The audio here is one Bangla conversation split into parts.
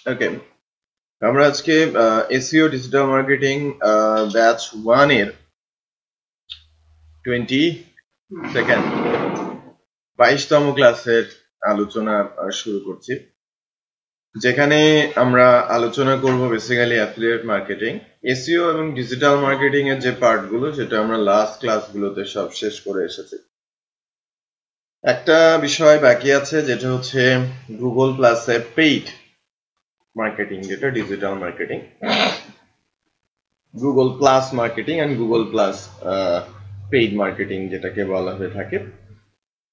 ওকে, আমরা আজকে এসইও ডিজিটাল মার্কেটিং ব্যাচ 1 এর 22তম ক্লাসের আলোচনা শুরু করছি, যেখানে আমরা আলোচনা করব বেসিক্যালি অ্যাফিলিয়েট মার্কেটিং, এসইও এবং ডিজিটাল মার্কেটিং এর যে পার্টগুলো সেটা আমরা লাস্ট ক্লাসগুলোতে সব শেষ করে এসেছি। একটা বিষয় বাকি আছে, যেটা হচ্ছে গুগল প্লাসে পেইড মার্কেটিং, যেটা digital marketing, Google Plus marketing and Google Plus paid marketing যেটাকে বলা হয়ে থাকে,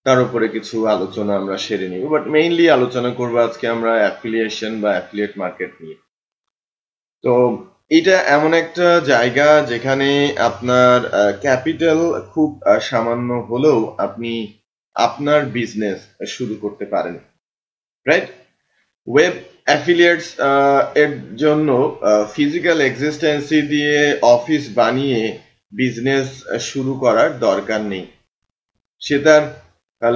তার উপরে কিছু আলোচনা আমরা সেরে নিব। বাট মেইনলি আলোচনা করব আজকে আমরা অ্যাফিলিয়েশন বা অ্যাফিলিয়েট মার্কেট নিয়ে। তো এটা এমন একটা জায়গা যেখানে আপনার ক্যাপিটাল খুব সামান্য হলেও আপনি আপনার বিজনেস শুরু করতে পারেন, রাইট? ওয়েব অ্যাফিলিয়েটস এর জন্য ফিজিক্যাল এক্সিস্টেন্সি দিয়ে অফিস বানিয়ে বিজনেস শুরু করার দরকার নেই। সে তার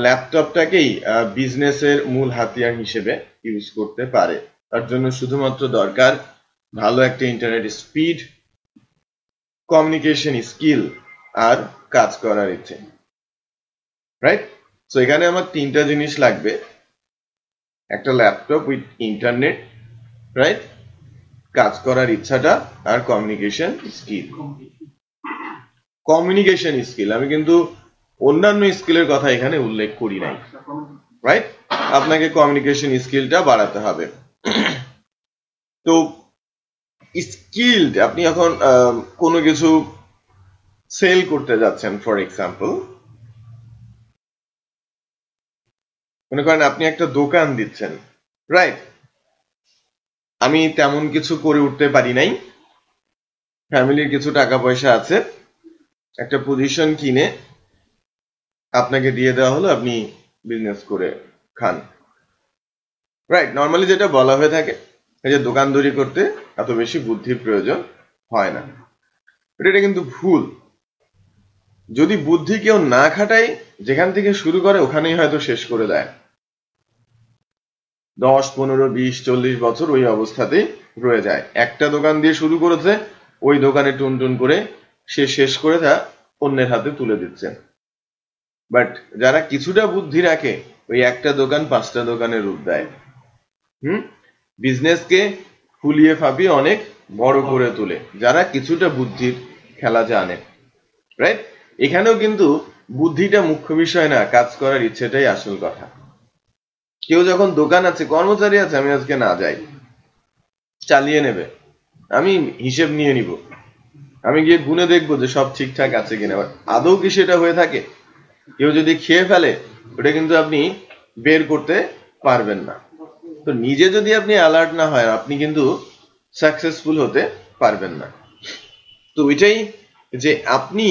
ল্যাপটপটাকেই বিজনেসের মূল হাতিয়ার হিসেবে ইউজ করতে পারে। তার জন্য শুধুমাত্র দরকার ভালো একটা ইন্টারনেট স্পিড, কমিউনিকেশন স্কিল আর কাজ করার ইচ্ছে, রাইট? সো এখানে আমার তিনটা জিনিস লাগবে: একটা ল্যাপটপ উইথ ইন্টারনেট, রাইট, কাজ করার ইচ্ছাটা, আর কমিউনিকেশন স্কিল। কমিউনিকেশন স্কিল, আমি কিন্তু অন্যান্য স্কিলের কথা এখানে উল্লেখ করি নাই, রাইট? আপনাকে কমিউনিকেশন স্কিলটা বাড়াতে হবে। তো স্কিলড, আপনি এখন কোনো কিছু সেল করতে যাচ্ছেন, ফর এক্সাম্পল মনে করেন আপনি একটা দোকান দিচ্ছেন, রাইট? আমি তেমন কিছু করে উঠতে পারি নাই, ফ্যামিলির কিছু টাকা পয়সা আছে, একটা পজিশন কিনে আপনাকে দিয়ে দেওয়া হলো, আপনি বিজনেস করে খান, রাইট? নর্মালি যেটা বলা হয়ে থাকে, এই যে দোকান তৈরি করতে এত বেশি বুদ্ধির প্রয়োজন হয় না, এটা কিন্তু ভুল। যদি বুদ্ধি কেউ না খাটায়, যেখান থেকে শুরু করে ওখানেই হয়তো শেষ করে দেয়। 10, 15, 20, 40 বছর ওই অবস্থাতেই রয়ে যায়। একটা দোকান দিয়ে শুরু করেছে, ওই দোকানে টুনটুন করে সে শেষ করে তা অন্যের হাতে তুলে দিচ্ছে। বাট যারা কিছুটা বুদ্ধি রাখে, ওই একটা দোকান 5টা দোকানের রূপ দেয়। বিজনেসকে ফুলিয়ে ফাঁপিয়ে অনেক বড় করে তোলে যারা কিছুটা বুদ্ধির খেলা জানে, রাইট? এখানেও কিন্তু বুদ্ধিটা মুখ্য বিষয় না, কাজ করার ইচ্ছেটাই আসল কথা। কেউ যখন দোকান আছে, কর্মচারী আছে, আমি আজকে না যাই, চালিয়ে নেবে, আমি হিসেব নিয়ে নিব, আমি গিয়ে গুনে দেখবো যে সব ঠিকঠাক আছে কিনা। আদৌ কি সেটা হয়ে থাকে? কেউ যদি খেয়ে ফেলে, ওটা কিন্তু আপনি বের করতে পারবেন না। তো নিজে যদি আপনি অ্যালার্ট না হয়, আপনি কিন্তু সাকসেসফুল হতে পারবেন না। তো ওইটাই যে আপনি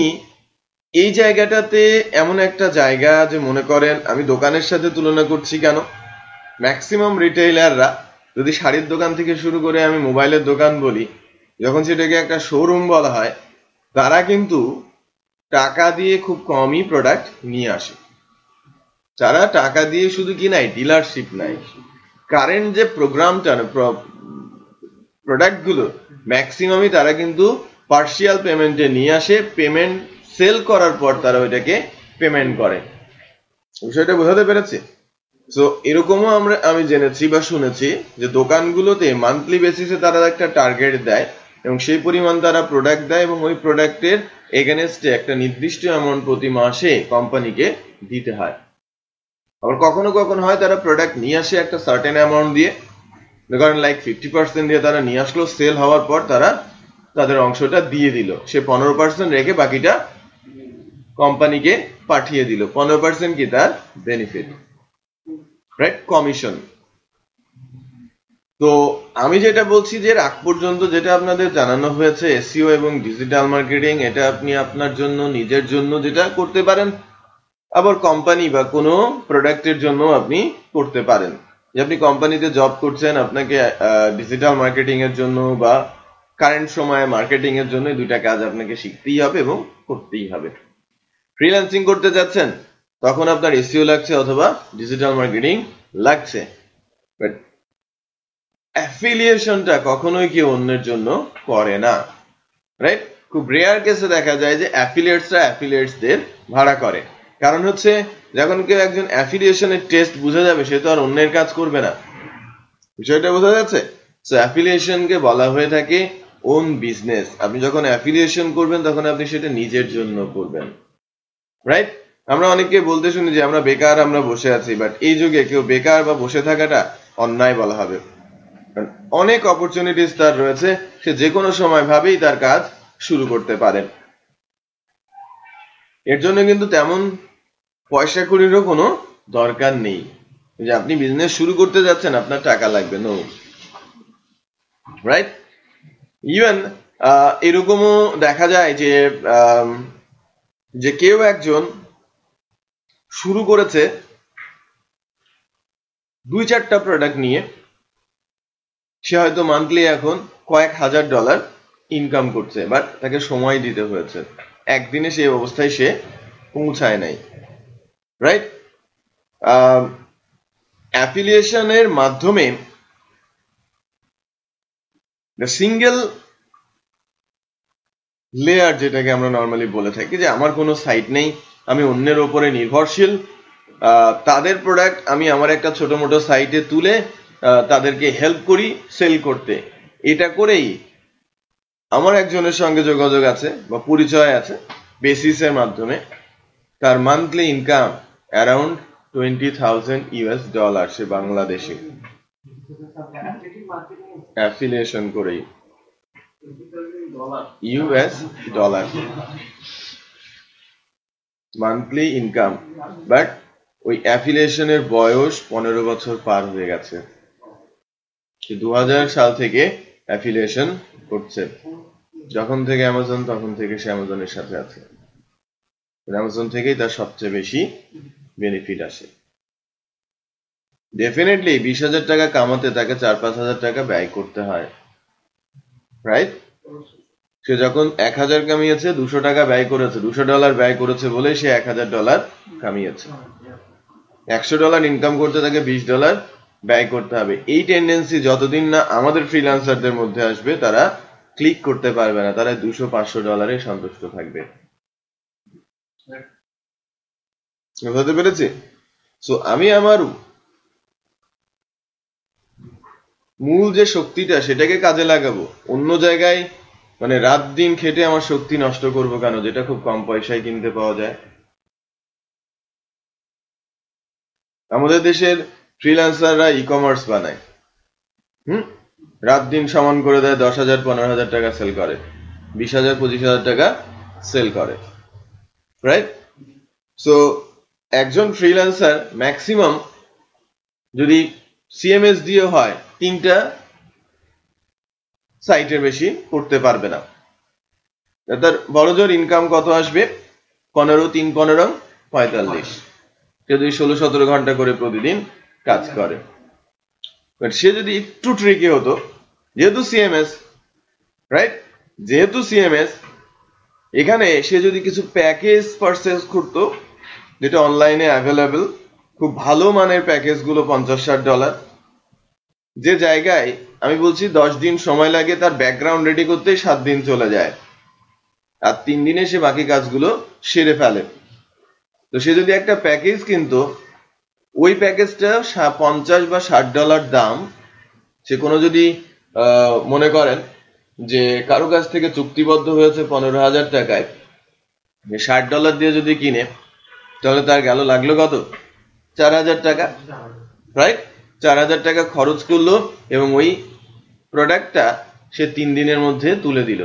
এই জায়গাটাতে এমন একটা জায়গা, যে মনে করেন আমি দোকানের সাথে তুলনা করছি কেন, ম্যাক্সিমাম রিটেইলাররা, যদি শাড়ির দোকান থেকে শুরু করে আমি মোবাইলের দোকান বলি, যখন সেটাকে একটা শোরুম বলা হয়, তারা কিন্তু টাকা দিয়ে খুব কমই প্রোডাক্ট নিয়ে আসে। তারা টাকা দিয়ে শুধু কি নাই, ডিলারশিপ নাই, কারেন্ট যে প্রোগ্রামটা, প্রোডাক্ট গুলো ম্যাক্সিমামই তারা কিন্তু পার্সিয়াল পেমেন্টে নিয়ে আসে, পেমেন্ট সেল করার পর তারা ওইটাকে পেমেন্ট করে। বিষয়টা বোঝাতে পেরেছি? সো এরকমও আমি জেনেছি বা শুনেছি যে দোকানগুলোতে মান্থলি বেসিসে তারা একটা টার্গেট দেয় এবং সেই পরিমাণ তারা প্রোডাক্ট দেয়, এবং ওই প্রোডাক্টের এগেনস্টে একটা নির্দিষ্ট অ্যামাউন্ট প্রতি মাসে কোম্পানিকে দিতে হয়। আবার কখনো কখনো হয় তারা প্রোডাক্ট নিয়ে আসে একটা সার্টেন অ্যামাউন্ট দিয়ে, ধরেন লাইক 50% দিয়ে তারা নিয়ে আসলো, সেল হওয়ার পর তারা তাদের অংশটা দিয়ে দিল, সে 15% রেখে বাকিটা কোম্পানিকে পাঠিয়ে দিল। 15% কি তার বেনিফিট, রাইট, কমিশন। তো আমি যেটা বলছি, যে আগ পর্যন্ত যেটা আপনাদের জানানো হয়েছে এসইও এবং ডিজিটাল মার্কেটিং, এটা আপনি আপনার জন্য, নিজের জন্য যেটা করতে পারেন, আবার কোম্পানি বা কোনো প্রোডাক্টের জন্য আপনি করতে পারেন। যে আপনি কোম্পানিতে জব করছেন, আপনাকে ডিজিটাল মার্কেটিং এর জন্য বা কারেন্ট সময়ে মার্কেটিং এর জন্য দুইটা কাজ আপনাকে শিখতেই হবে এবং করতেই হবে। ফ্রিল্যান্সিং করতে যাচ্ছেন, তখন আপনার এসইও লাগছে অথবা ডিজিটাল মার্কেটিং লাগছে, বাট অ্যাফিলিয়েশনটা কখনোই কেউ অন্যের জন্য করে না, রাইট? খুব রেয়ার কেসে দেখা যায় যে অ্যাফিলিয়েটসরা অ্যাফিলিয়েটসদের ভাড়া করে। কারণ হচ্ছে যখন কেউ একজন অ্যাফিলিয়েশনের টেস্ট বুঝে যাবে সে তো আর অন্যের কাজ করবে না। বিষয়টা বোঝা যাচ্ছে? সো অ্যাফিলিয়েশনকে বলা হয়ে থাকে ওন বিজনেস। আপনি যখন অ্যাফিলিয়েশন করবেন তখন আপনি সেটা নিজের জন্য করবেন, রাইট? আমরা অনেককে বলতে শুনি যে আমরা বেকার, আমরা বসে আছি, বাট এই যুগে কেউ বেকার বা বসে থাকাটা অন্যায় বলা হবে। অনেক অপরচুনিটিস তার রয়েছে, সে যে কোনো সময় ভাবেই তার কাজ শুরু করতে পারেন। এর জন্য কিন্তু তেমন পয়সা কড়িরও কোনো দরকার নেই যে আপনি বিজনেস শুরু করতে যাচ্ছেন আপনার টাকা লাগবে, নো, রাইট? ইভেন এরকমও দেখা যায় যে কেউ একজন শুরু করেছে 2-4টা প্রোডাক্ট নিয়ে, সে হয়তো মান্থলি এখন কয়েক হাজার ডলার ইনকাম করছে, বাট তাকে সময় দিতে হয়েছে, একদিনে সেই অবস্থায় সে পৌঁছায় নাই, রাইট? অ্যাফিলিয়েশনের মাধ্যমে সিঙ্গেল লেয়ার, যেটাকে আমরা নর্মালি বলে থাকি যে আমার কোনো সাইট নেই, আমি অন্যের ওপরে নির্ভরশীল, তাদের প্রোডাক্ট আমি আমার একটা ছোট মোটো সাইটে তুলে তাদেরকে হেল্প করি সেল করতে। এটা করেই আমার একজনের সঙ্গে যোগাযোগ আছে বা পরিচয় আছে বেসিসের মাধ্যমে, তার মান্থলি ইনকাম অ্যারাউন্ড $20,000 সে বাংলাদেশে অ্যাফিলিয়েশন করেই, $20 মান্থলি ইনকাম। বাট ওই অ্যাফিলিয়েশনের বয়স 15 বছর পার হয়ে গেছে। 2000 সাল থেকে অ্যাফিলিয়েশন করছে, যখন থেকে অ্যামাজন তখন থেকে সে অ্যামাজনের সাথে আছে, অ্যামাজন থেকেই তার সবচেয়ে বেশি বেনিফিট আসে। ডেফিনেটলি 20,000 টাকা কামাতে তাকে 4-5 হাজার টাকা ব্যয় করতে হয়, রাইট? সে যখন 1000 কামিয়েছে, 200 টাকা ব্যয় করেছে, $200 ব্যয় করেছে বলে সে $1000 কামিয়েছে। $100 ইনকাম করতে তাকে $20 ব্যয় করতে হবে। এই টেন্ডেন্সি যতদিন না আমাদের ফ্রিল্যান্সারদের মধ্যে আসবে তারা ক্লিক করতে পারবে না, তারা $200-500 সন্তুষ্ট থাকবে। বুঝতে পেরেছি? সো আমি আমার মূল যে শক্তিটা সেটাকে কাজে লাগাবো, অন্য জায়গায় মানে রাত দিন খেটে আমার শক্তি নষ্ট করবো কেন, যেটা খুব কম পয়সায় কিনতে পাওয়া যায়। আমাদের দেশের ফ্রিল্যান্সাররা ই কমার্স বানায়, রাত দিন সমান করে দেয়, 10,000-15,000 টাকা সেল করে, 20,000-25,000 টাকা সেল করে, রাইট? সো একজন ফ্রিল্যান্সার ম্যাক্সিমাম যদি সিএমএস দিয়ে হয় 3টা সাইটের বেশি করতে পারবে না। তার বড়জোর ইনকাম কত আসবে? 15-3-15-45। সে যদি 16-17 ঘন্টা করে প্রতিদিন কাজ করে, বাট সে যদি একটু ট্রিকি হতো, যেহেতু সিএমএস, রাইট? যেহেতু সিএমএস, এখানে সে যদি কিছু প্যাকেজ পারচেজ করতো যেটা অনলাইনে অ্যাভেলেবল, খুব ভালো মানের প্যাকেজ গুলো $50-60, যে জায়গায় আমি বলছি 10 দিন সময় লাগে তার ব্যাকগ্রাউন্ড রেডি করতে, 7 দিন চলে যায়, আর 3 দিনে সে বাকি কাজগুলো সেরে ফেলে। তো সে যদি একটা প্যাকেজ কিনতো, ওই প্যাকেজটা $50 বা $60 দাম, সে কোনো যদি মনে করেন যে কারো কাছ থেকে চুক্তিবদ্ধ হয়েছে 15,000 টাকায়, $60 দিয়ে যদি কিনে, তাহলে তার গেল লাগলো কত? 4,000 টাকা, রাইট? 4,000 টাকা খরচ করলো এবং ওই প্রোডাক্টটা সে 3 দিনের মধ্যে তুলে দিল,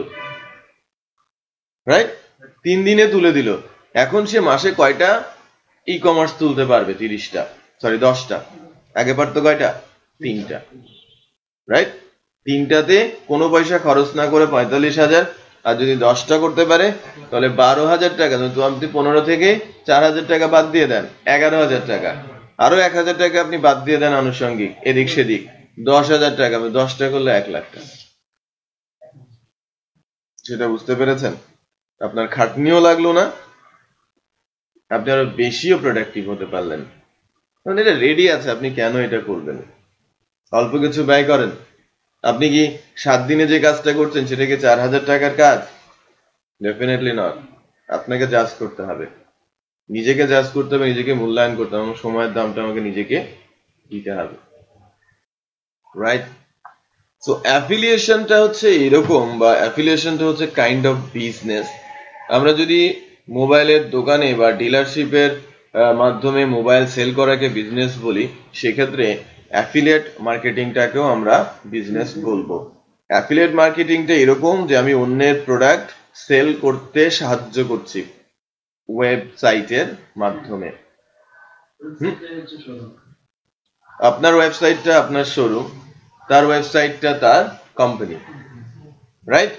রাইট? 3 দিনে তুলে দিল। এখন সে মাসে কয়টা ই কমার্স তুলতে পারবে? 10টা। আগে পারতো কয়টা? 3টা, রাইট? 3টাতে কোনো পয়সা খরচ না করে 45,000, আর যদি 10টা করতে পারে তাহলে 12,000 টাকা। তো আপনি 15 থেকে 4,000 টাকা বাদ দিয়ে দেন, 11,000 টাকা। আরো 1,000 টাকা আপনি বাদ দিয়ে দেন আনুষঙ্গিক, এদিক সেদিক, 10,000 টাকা। 10টা করলে 1 লাখ টাকা। সেটা বুঝতে পেরেছেন? আপনার খাটনিও লাগলো না, আপনি আরো বেশিও প্রোডাক্টিভ হতে পারলেন। কারণ এটা রেডি আছে, আপনি কেন এটা করবেন? অল্প কিছু ব্যয় করেন, আপনি কি 7 দিনে যে কাজটা করছেন সেটা কি 4000 টাকার কাজ? Definitely not. আপনাকে জাজ করতে হবে, নিজেকে জাজ করতে হবে, নিজেকে মূল্যায়ন করতে হবে, সময়ের দামটা আমাকে নিজেকে দিতে হবে, রাইট? সো অ্যাফিলিয়েশনটা হচ্ছে এরকম, বা অ্যাফিলিয়েশনটা হচ্ছে কাইন্ড অফ বিজনেস। আমরা যদি মোবাইলের দোকানে বা ডিলারশিপের মাধ্যমে মোবাইল সেল করাকে বিজনেস বলি, সেক্ষেত্রে অ্যাফিলিয়েট মার্কেটিংটাকেও আমরা বিজনেস বলবো। অ্যাফিলিয়েট মার্কেটিংটা এরকম যে আমি অন্যের প্রোডাক্ট সেল করতে সাহায্য করছি ওয়েবসাইটের মাধ্যমে। আপনার ওয়েবসাইটটা আপনার শোরুম, তার ওয়েবসাইটটা তার কোম্পানি, রাইট?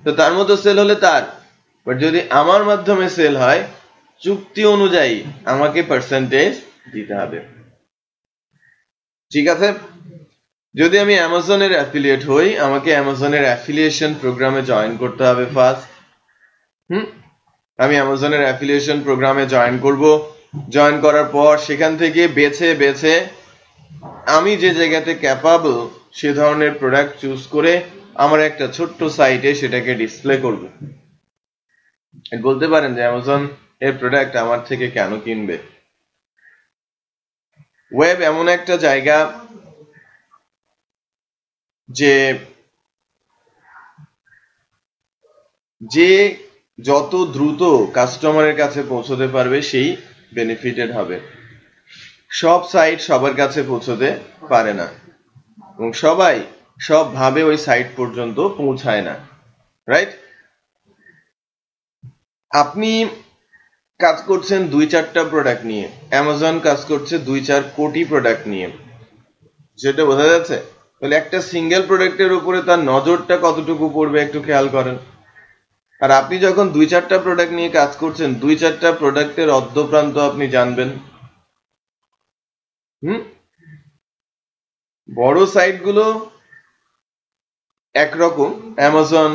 তো তার মতো সেল হলে তার, বাট যদি আমার মাধ্যমে সেল হয়, চুক্তি অনুযায়ী আমাকে পার্সেন্টেজ দিতে হবে, ঠিক আছে? যদি আমি অ্যামাজনের অ্যাফিলিয়েট হই, আমাকে অ্যামাজনের অ্যাফিলিয়েশন প্রোগ্রামে জয়েন করতে হবে ফার্স্ট। আমি অ্যামাজনের অ্যাফিলিয়েশন প্রোগ্রামে জয়েন করব। জয়েন করার পর সেখান থেকে বেছে বেছে আমি যে জায়গাতে ক্যাপাবল সে ধরনের প্রোডাক্ট চুজ করে আমার একটা ছোট্ট সাইটে সেটাকে ডিসপ্লে করব। বলতে পারেন যে অ্যামাজন এর প্রোডাক্ট আমার থেকে কেন কিনবে? ওয়েব এমন একটা জায়গা যে যত দ্রুত কাস্টমারের কাছে পৌঁছতে পারবে সেই বেনিফিটেড হবে। সব সাইট সবার কাছে পৌঁছতে পারে না, এবং সবাই সব ভাবে ওই সাইট পর্যন্ত পৌঁছায় না, রাইট? আপনি কাজ করছেন 2-4টা প্রোডাক্ট নিয়ে, অ্যামাজন কাজ করছে 2-4 কোটি প্রোডাক্ট নিয়ে, যেটা বোঝা যাচ্ছে। তাহলে একটা সিঙ্গেল প্রোডাক্টের উপরে তার নজরটা কতটুকু পড়বে একটু খেয়াল করেন। আর আপনি যখন 2-4টা প্রোডাক্ট নিয়ে কাজ করছেন, 2-4টা প্রোডাক্টের অর্ধপ্রান্ত আপনি জানবেন। বড় সাইটগুলো একরকম, অ্যামাজন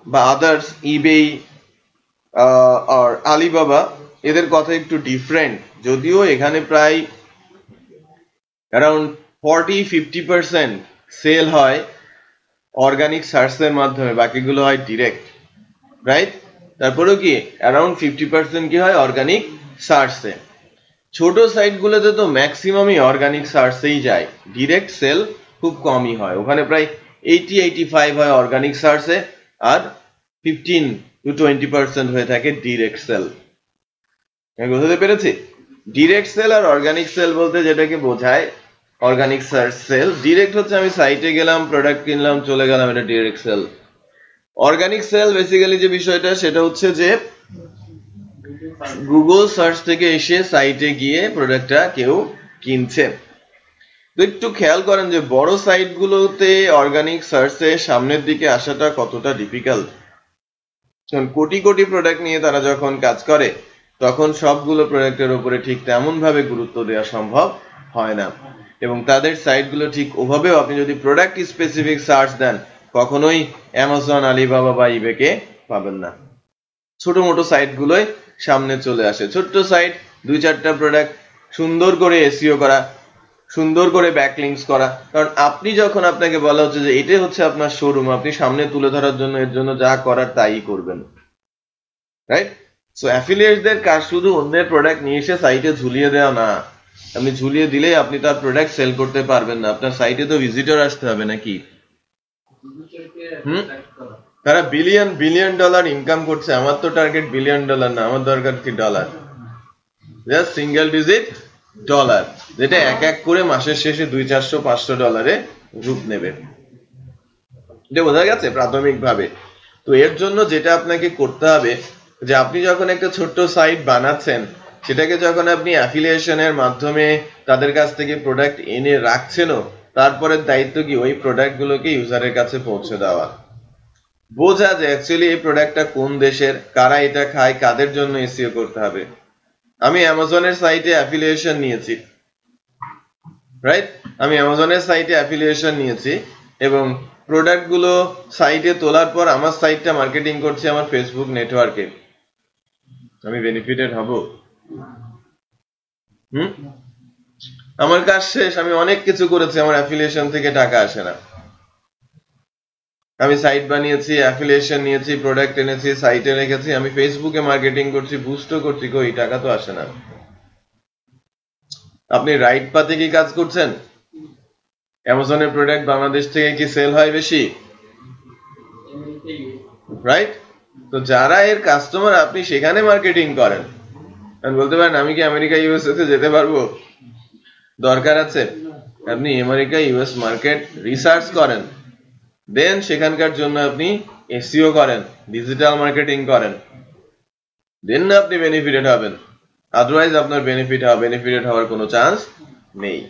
বা আদার্স, ইবে আর আলিবাবা, এদের কথা একটু ডিফারেন্ট, যদিও এখানে প্রায় অ্যারাউন্ড 40-50% সেল হয় অর্গানিক সার্চের মাধ্যমে, বাকিগুলো হয় ডিরেক্ট, রাইট? তারপরেও কি অ্যারাউন্ড 50% কি হয় অর্গানিক সার্চে। ছোট সাইটগুলোতে তো ম্যাক্সিমামই অর্গানিক সার্চেই যায়, ডিরেক্ট সেল খুব কমই হয়। ওখানে প্রায় 80-85 হয় অর্গানিক সার্চে, আর 15-20% হয়ে থাকে ডিরেক্ট সেল। বুঝতে পেরেছি? ডিরেক্ট সেল আর অর্গানিক সেল বলতে যেটাকে বোঝায়, অর্গানিক সার্চ সেল, ডিরেক্ট হচ্ছে আমি সাইটে গেলাম, প্রোডাক্ট কিনলাম, চলে গেলাম, এটা direct sale. Organic sale basically যে বিষয়টা সেটা হচ্ছে যে গুগল সার্চ থেকে এসে সাইটে গিয়ে প্রোডাক্টটা কেউ কিনছে। তো একটু খেয়াল করেন যে বড় সাইটগুলোতে অর্গানিক সার্চে সামনের দিকে আসাটা কতটা ডিফিকাল্ট। কারণ কোটি কোটি প্রোডাক্ট নিয়ে তারা যখন কাজ করে, তখন সবগুলো প্রোডাক্টের উপরে ঠিক তেমন ভাবে গুরুত্ব দেওয়া সম্ভব হয় না, এবং তাদের সাইটগুলো ঠিক ওভাবেও আপনি যদি প্রোডাক্ট স্পেসিফিক সার্চ দেন, কখনোই অ্যামাজন, আলিবাবা বা ইবেকে পাবেন না। ছোট মোটো সাইটগুলোই সামনে চলে আসে। ছোট্ট সাইট, 2-4টা প্রোডাক্ট, সুন্দর করে এসইও করা, সুন্দর করে ব্যাকলিংকস করা। কারণ আপনি যখন, আপনাকে বলা হচ্ছে যে এটাই হচ্ছে আপনার শোরুম, আপনি সামনে তুলে ধরার জন্য এর জন্য যা করার তাই করবেন, রাইট? সো অ্যাফিলিয়েটদের কাজ শুধু অন্যের প্রোডাক্ট নিয়ে এসে সাইটে ঝুলিয়ে দেওয়া না। আপনি ঝুলিয়ে দিলেই আপনি তার প্রোডাক্ট সেল করতে পারবেন না, আপনার সাইটে তো ভিজিটর আসতে হবে নাকি? তারা বিলিয়ন বিলিয়ন ডলার ইনকাম করছে, আমার তো টার্গেট বিলিয়ন ডলার না, আমার দরকার কি dollar, just single digit dollar, যেটা এক এক করে মাসের শেষে 200-400-500 ডলারে রূপ নেবে। এটা বোঝা গেছে প্রাথমিক ভাবে। তো এর জন্য যেটা আপনাকে করতে হবে, যে আপনি যখন একটা ছোট্ট সাইট বানাচ্ছেন, সেটাকে যখন আপনি অ্যাফিলিয়েশনের মাধ্যমে তাদের কাছ থেকে প্রোডাক্ট এনে রাখছেনও, তারপরের দায়িত্ব কি ওই প্রোডাক্ট গুলোকে ইউজারের কাছে পৌঁছে দেওয়া, বোঝা যে অ্যাকচুয়ালি এই প্রোডাক্টটা কোন দেশের, কারা এটা খায়, কাদের জন্য এসইও করতে হবে। আমি অ্যামাজনের সাইটে অ্যাফিলিয়েশন নিয়েছি, রাইট? আমি অ্যামাজনের সাইটে অ্যাফিলিয়েশন নিয়েছি, এবং প্রোডাক্ট গুলো সাইটে তোলার পর আমার সাইটটা মার্কেটিং করছি আমার ফেসবুক নেটওয়ার্কে, আমি বেনিফিটেড হব? আমার কাজ শেষ, আমি অনেক কিছু করেছি, আমার অ্যাফিলিয়েশন থেকে টাকা আসে না। আমি সাইট বানিয়েছি, অ্যাফিলিয়েশন নিয়েছি, প্রোডাক্ট এনেছি, সাইটে রেখেছি, আমি ফেসবুকে মার্কেটিং করছি, বুস্টও করছি, কই টাকা তো আসে না। আপনি রাইট পাতে কি কাজ করছেন? অ্যামাজনের প্রোডাক্ট বাংলাদেশ থেকে কি সেল হয় বেশি? রাইট? তো যারা এর কাস্টমার আপনি সেখানে মার্কেটিং করেন। বলতে পারেন আমি কি আমেরিকা ইউএসএ তে যেতে পারবো? দরকার আছে আপনি আমেরিকা ইউএস মার্কেট রিসার্চ করেন, দেন সেখানকার জন্য আপনি এসইও করেন, ডিজিটাল মার্কেটিং করেন, দেন না আপনি বেনিফিটেড হবেন। আদারওয়াইজ আপনার বেনিফিটেড হওয়ার কোনো চান্স নেই।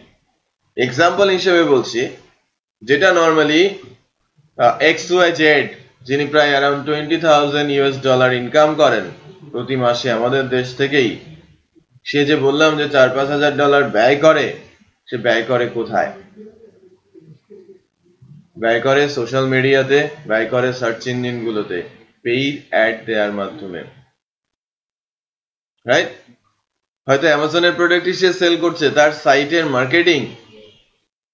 এক্সাম্পল হিসেবে বলছি, যেটা নর্মালি XYZ যিনি প্রায় অ্যারাউন্ড $20,000 ইনকাম করেন প্রতি মাসে আমাদের দেশ থেকেই, সে যে বললাম যে $4-5,000 ব্যয় করে, সে ব্যয় করে কোথায়? ব্যয় করে সোশ্যাল মিডিয়াতে, ব্যয় করে সার্চ ইঞ্জিন গুলোতে, পেইড অ্যাড দেওয়ার মাধ্যমে। রাইট? হয়তো অ্যামাজনের প্রোডাক্ট সে সেল করছে, তার সাইটের মার্কেটিং,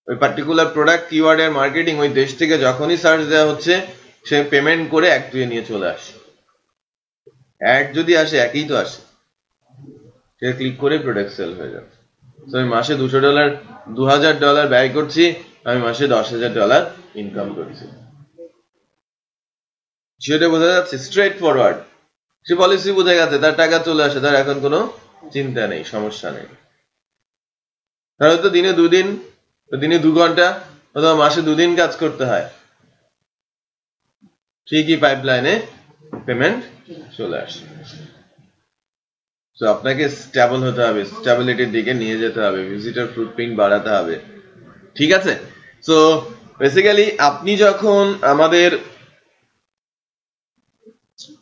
ওই পার্টিকুলার প্রোডাক্ট কিওয়ার্ডের মার্কেটিং ওই দেশ থেকে যখনই সার্চ দেওয়া হচ্ছে সে পেমেন্ট করে এক-দুয়ে নিয়ে চলে আসে। অ্যাড যদি আসে একই তো আসে, সে ক্লিক করে প্রোডাক্ট সেল হয়ে যাবে। তো আমি মাসে $200 ব্যয় করছি, আমি মাসে $10,000 ইনকাম করছি। সেটা বোঝা যাচ্ছে, স্ট্রেট ফরওয়ার্ড। সে পলিসি বুঝে গেছে, তার টাকা চলে আসে, তার এখন কোনো চিন্তা নেই, সমস্যা নেই। তার হয়তো দিনে 2 দিন, দিনে 2 ঘন্টা অথবা মাসে 2 দিন কাজ করতে হয়, ঠিকই পাইপলাইনে পেমেন্ট চলে আসে। তো আপনাকে স্টেবল হতে হবে, স্টেবিলিটির দিকে নিয়ে যেতে হবে, ভিজিটর ফুটপ্রিন্ট বাড়াতে হবে। ঠিক আছে? সো বেসিক্যালি আপনি যখন আমাদের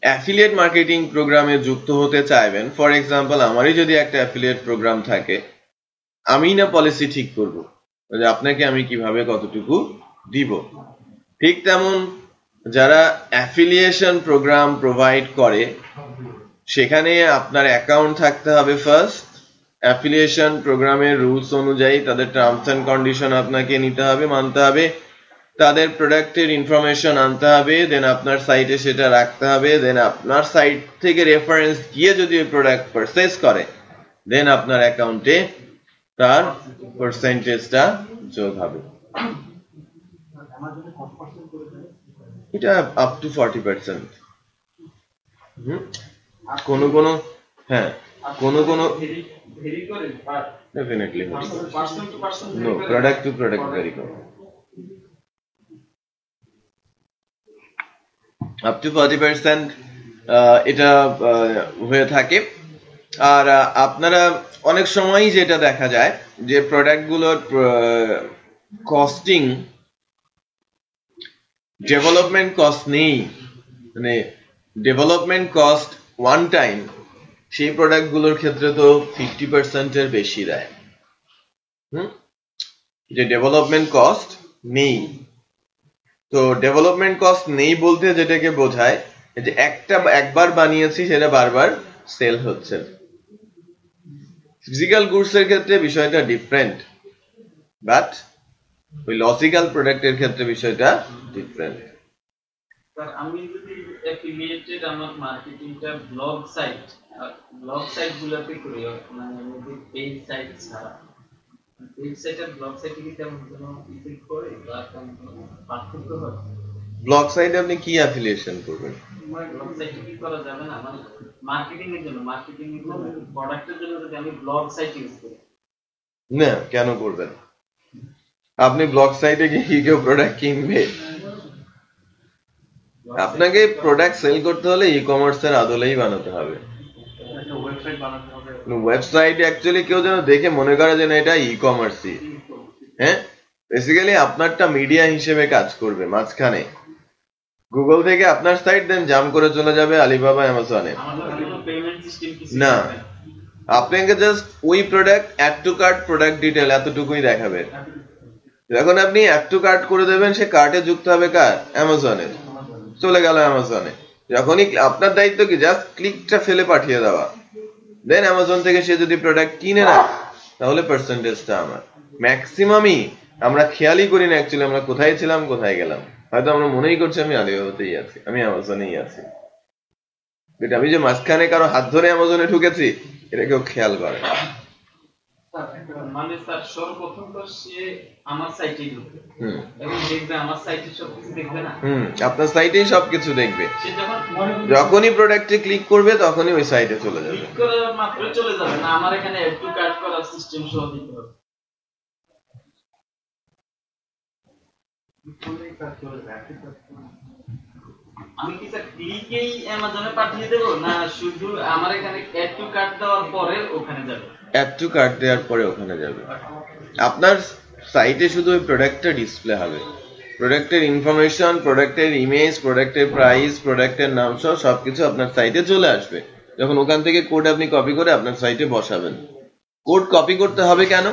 অ্যাফিলিয়েট মার্কেটিং প্রোগ্রামে যুক্ত হতে চাইবেন, ফর এক্সাম্পল আমারই যদি একটা অ্যাফিলিয়েট প্রোগ্রাম থাকে, আমি না পলিসি ঠিক করব যে আপনাকে আমি কিভাবে কতটুকু দিব। ঠিক তেমন যারা অ্যাফিলিয়েশন প্রোগ্রাম প্রোভাইড করে সেখানে আপনার অ্যাকাউন্ট থাকতে হবে ফার্স্ট। অ্যাফিলিয়েশন প্রোগ্রামের রুলস অনুযায়ী তাদের টার্মস এন্ড কন্ডিশন আপনাকে নিতে হবে, মানতে হবে, তাদের প্রোডাক্টের ইনফরমেশন আনতে হবে, দেন আপনার সাইটে সেটা রাখতে হবে, দেন আপনার সাইট থেকে রেফারেন্স গিয়ে যদি ওই প্রোডাক্ট পারচেজ করে, দেন আপনার অ্যাকাউন্টে তার পার্সেন্টেজটা যোগ হবে। এটা আপ টু 40%। কোন হ্যাঁ, কোন definitely no, product to product vary করে আপ টু 40% এটা হয়ে থাকে। আর আপনারা অনেক সময়ই যেটা দেখা যায় যে প্রোডাক্ট গুলোর কস্টিং, ডেভেলপমেন্ট কস্ট নেই, মানে ডেভেলপমেন্ট কস্ট ওয়ান টাইম, সেই প্রোডাক্ট গুলোর ক্ষেত্রে তো 50% এর বেশি দেয়। যে ডেভেলপমেন্ট কস্ট নেই, তো ডেভেলপমেন্ট কস্ট নেই বলতে যেটাকে বোঝায় যে একবার বানিয়েছি সেটা বারবার সেল হচ্ছে। ফিজিক্যাল গুডস এর ক্ষেত্রে বিষয়টা ডিফারেন্ট, বাট ওই লজিক্যাল প্রোডাক্টের ক্ষেত্রে বিষয়টা ডিফারেন্ট। স্যার আমি যদি অ্যাফিলিয়েটেড আমার মার্কেটিংটা ব্লগ সাইট গুলোতে করি, মানে আমি পেজ সাইট ছাড়া, পেজ সাইট আর ব্লগ সাইটে কি তেমন কোনো ইফেক্ট করে বা তেমন কোনো পার্থক্য হয়? ব্লগ সাইটে আপনি কি অ্যাফিলিয়েশন করবেন? ব্লগ সাইটে কি করা যাবে না, মানে মার্কেটিং এর জন্য, প্রোডাক্টের জন্য যদি আমি ব্লগ সাইট ইউজ করি? না, কেন করবেন? আপনি ব্লগ সাইটে গিয়ে কেউ প্রোডাক্ট কিনবে? আপনাকে প্রোডাক্ট সেল করতে হলে ই কমার্সের আদলেই বানাতে হবে। ওয়েবসাইট অ্যাকচুয়ালি কেউ যেন দেখে মনে করে যে এটা ই কমার্সই। হ্যাঁ, বেসিক্যালি আপনারটা মিডিয়া হিসেবে কাজ করবে মাঝখানে। গুগল থেকে আপনার সাইট দেন জাম করে চলে যাবে আলিবাবা, অ্যামাজনে। না, আপনাকে জাস্ট ওই product add to cart, product detail এতটুকুই দেখাবে। যখন আপনি অ্যাড টু কার্ট করে দেবেন, সে কার্টে যুক্ত হবে কার? অ্যামাজনে, চলে গেল অ্যামাজনে। যখনই আপনার দায়িত্ব কি জাস্ট ক্লিকটা ফেলে পাঠিয়ে দেওয়া, দেন অ্যামাজন থেকে সে যদি প্রোডাক্ট কিনে না তাহলে পার্সেন্টেজটা আমার। ম্যাক্সিমামই আমরা খেয়ালই করি না অ্যাকচুয়ালি আমরা কোথায় ছিলাম, কোথায় গেলাম। হয়তো আমরা মনেই করছি আমি আলিবাবাতেই আছি, আমি অ্যামাজনেই আছি, কিন্তু আমি যে মাঝখানে কারো হাত ধরে অ্যামাজনে ঢুকেছি এটা কেউ খেয়াল করে না। মানে স্যার সর্বপ্রথম তো সে আমার সাইটে ঢুকবে এবং দেখবে আমার সাইটে সবকিছু দেখবে না। আপনার সাইটেই সবকিছু দেখবে। সে যখনই প্রোডাক্টে ক্লিক করবে তখনই ওই সাইটে চলে যাবে। ক্লিক করা মাত্র চলে যাবে না, আমার এখানে অ্যাড টু কার্ট করার সিস্টেম সহ দিতে হবে। আমি কি স্যার ক্লিকেই অ্যামাজনে পাঠিয়ে দেব, না শুধু আমার এখানে অ্যাড টু কার্ট দেওয়ার পরে ওখানে যাবে? অ্যাড টু কার্ট দেওয়ার পরে ওখানে যাবে। আপনার সাইটে শুধু ওই প্রোডাক্টটা ডিসপ্লে হবে, প্রোডাক্টের ইনফরমেশন, প্রোডাক্টের ইমেজ, প্রোডাক্টের প্রাইস, প্রোডাক্টের নাম সহ সবকিছু আপনার সাইটে চলে আসবে। যখন ওখান থেকে কোড আপনি কপি করে আপনার সাইটে বসাবেন। কোড কপি করতে হবে কেন?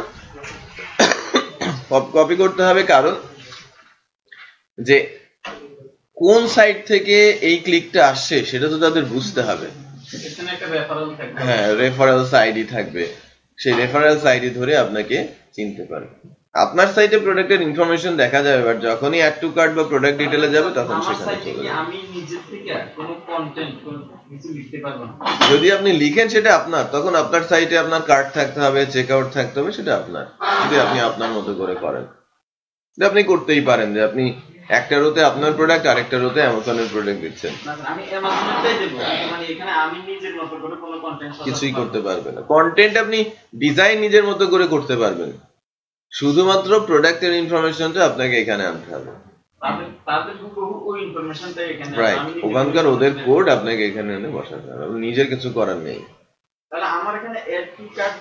কপি করতে হবে কারণ যে কোন সাইট থেকে এই ক্লিকটা আসছে সেটা তো তাদের বুঝতে হবে। হ্যাঁ, রেফারেলস আইডি থাকবে, সেই রেফারেলস আইডি ধরে আপনাকে চিনতে পারবে। আপনার সাইটে প্রোডাক্টের ইনফরমেশন দেখা যাবে, বাট যখনই অ্যাড টু কার্ট বা প্রোডাক্ট ডিটেইলে যাবে তখন সেখানে চলে যাবে। আমি নিজে থেকে কোনো কন্টেন্ট কিছু লিখতে পারবো না। যদি আপনি লিখেন সেটা আপনার, তখন আপনার সাইটে আপনার কার্ট থাকতে হবে, চেক আউট থাকতে হবে, সেটা আপনার। যদি আপনি আপনার মতো করে করেন, আপনি করতেই পারেন যে আপনি একটা রোতে আপনার প্রোডাক্ট আর একটা রোতে অ্যামাজনের প্রোডাক্ট দিচ্ছেন। আমি অ্যামাজনেরটাই দেব, মানে এখানে আমি নিজের মতো করে কোনো কন্টেন্ট কিছুই করতে পারবেন না। কন্টেন্ট আপনি ডিজাইন নিজের মতো করে করতে পারবেন, শুধুমাত্র প্রোডাক্টের ইনফরমেশনটা আপনাকে এখানে আনতে হবে। ওখানকার ওদের কোড আপনাকে এখানে এনে বসাতে হবে, নিজের কিছু করার নেই। তাহলে আমার এখানে অ্যাড টু কার্ট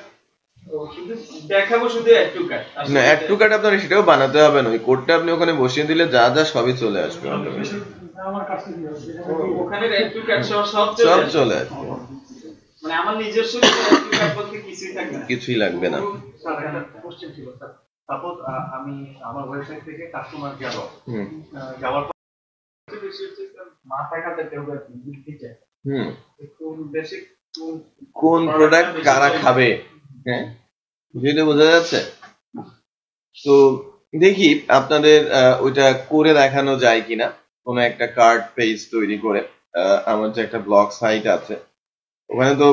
দেখাবো, শুধু অ্যাড টু কার্ট না, অ্যাড টু কার্ট আপনার সেটাও বানাতে হবে না, ওই কোডটা আপনি ওখানে বসিয়ে দিলে যা যা সবই চলে আসবে। ওখানে অ্যাড টু কার্ট সব চলে আসবে, মানে আমার নিজস্ব অ্যাড টু কার্ট বলতে কিছুই লাগবে না। স্যার একটা কোশ্চেন ছিল স্যার, সাপোজ আমি আমার ওয়েবসাইট থেকে কাস্টমার গেল, যাওয়ার পর মাথায় কাটে কেউ দিচ্ছে, কোন দেশে কোন প্রোডাক্ট কারা খাবে, হ্যাঁ বুঝতে বোঝা যাচ্ছে তো। দেখি আপনাদের ওইটা করে দেখানো যায় কিনা, কোনো একটা কার্ড পেজ তৈরি করে। আমার যে একটা ব্লগ সাইট আছে, ওখানে তো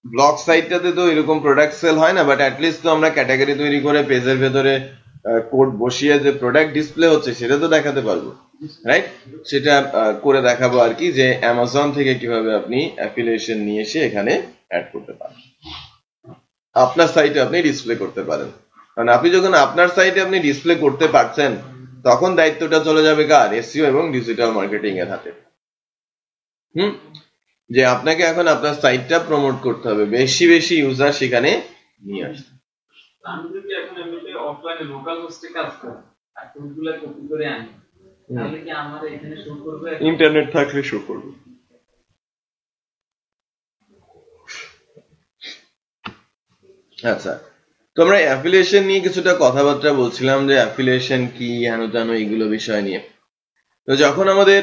ব্লগ সাইটটাতে তো এরকম প্রোডাক্ট সেল হয় না, বাট অ্যাটলিস্ট তো আমরা ক্যাটাগরি তৈরি করে পেজের ভেতরে কোড বসিয়ে যে প্রোডাক্ট ডিসপ্লে হচ্ছে সেটা তো দেখাতে পারবো, রাইট? সেটা করে দেখাবো আর কি, যে অ্যামাজন থেকে কিভাবে আপনি অ্যাফিলিয়েশন নিয়ে এসে এখানে অ্যাড করতে পারেন, আপনার সাইটে আপনি ডিসপ্লে করতে পারেন। কারণ আপনি যখন আপনার সাইটে আপনি ডিসপ্লে করতে পারছেন, তখন দায়িত্বটা চলে যাবে কার? এসইও এবং ডিজিটাল মার্কেটিং এর হাতে। যে আপনাকে এখন আপনার সাইটটা প্রমোট করতে হবে, বেশি বেশি ইউজার সেখানে নিয়ে আসতে। আমি যদি এখন এমনিতে অফলাইনে লোকাল হোস্টে কাজ করি আর টুলগুলো কপি করে আনি, তাহলে কি আমার এখানে শো করবে? ইন্টারনেট থাকলে শো করবে। আচ্ছা, তো আমরা অ্যাফিলিয়েশন নিয়ে কিছুটা কথাবার্তা বলছিলাম, যে অ্যাফিলিয়েশন কি, হেন তেন এইগুলো বিষয় নিয়ে। তো যখন আমাদের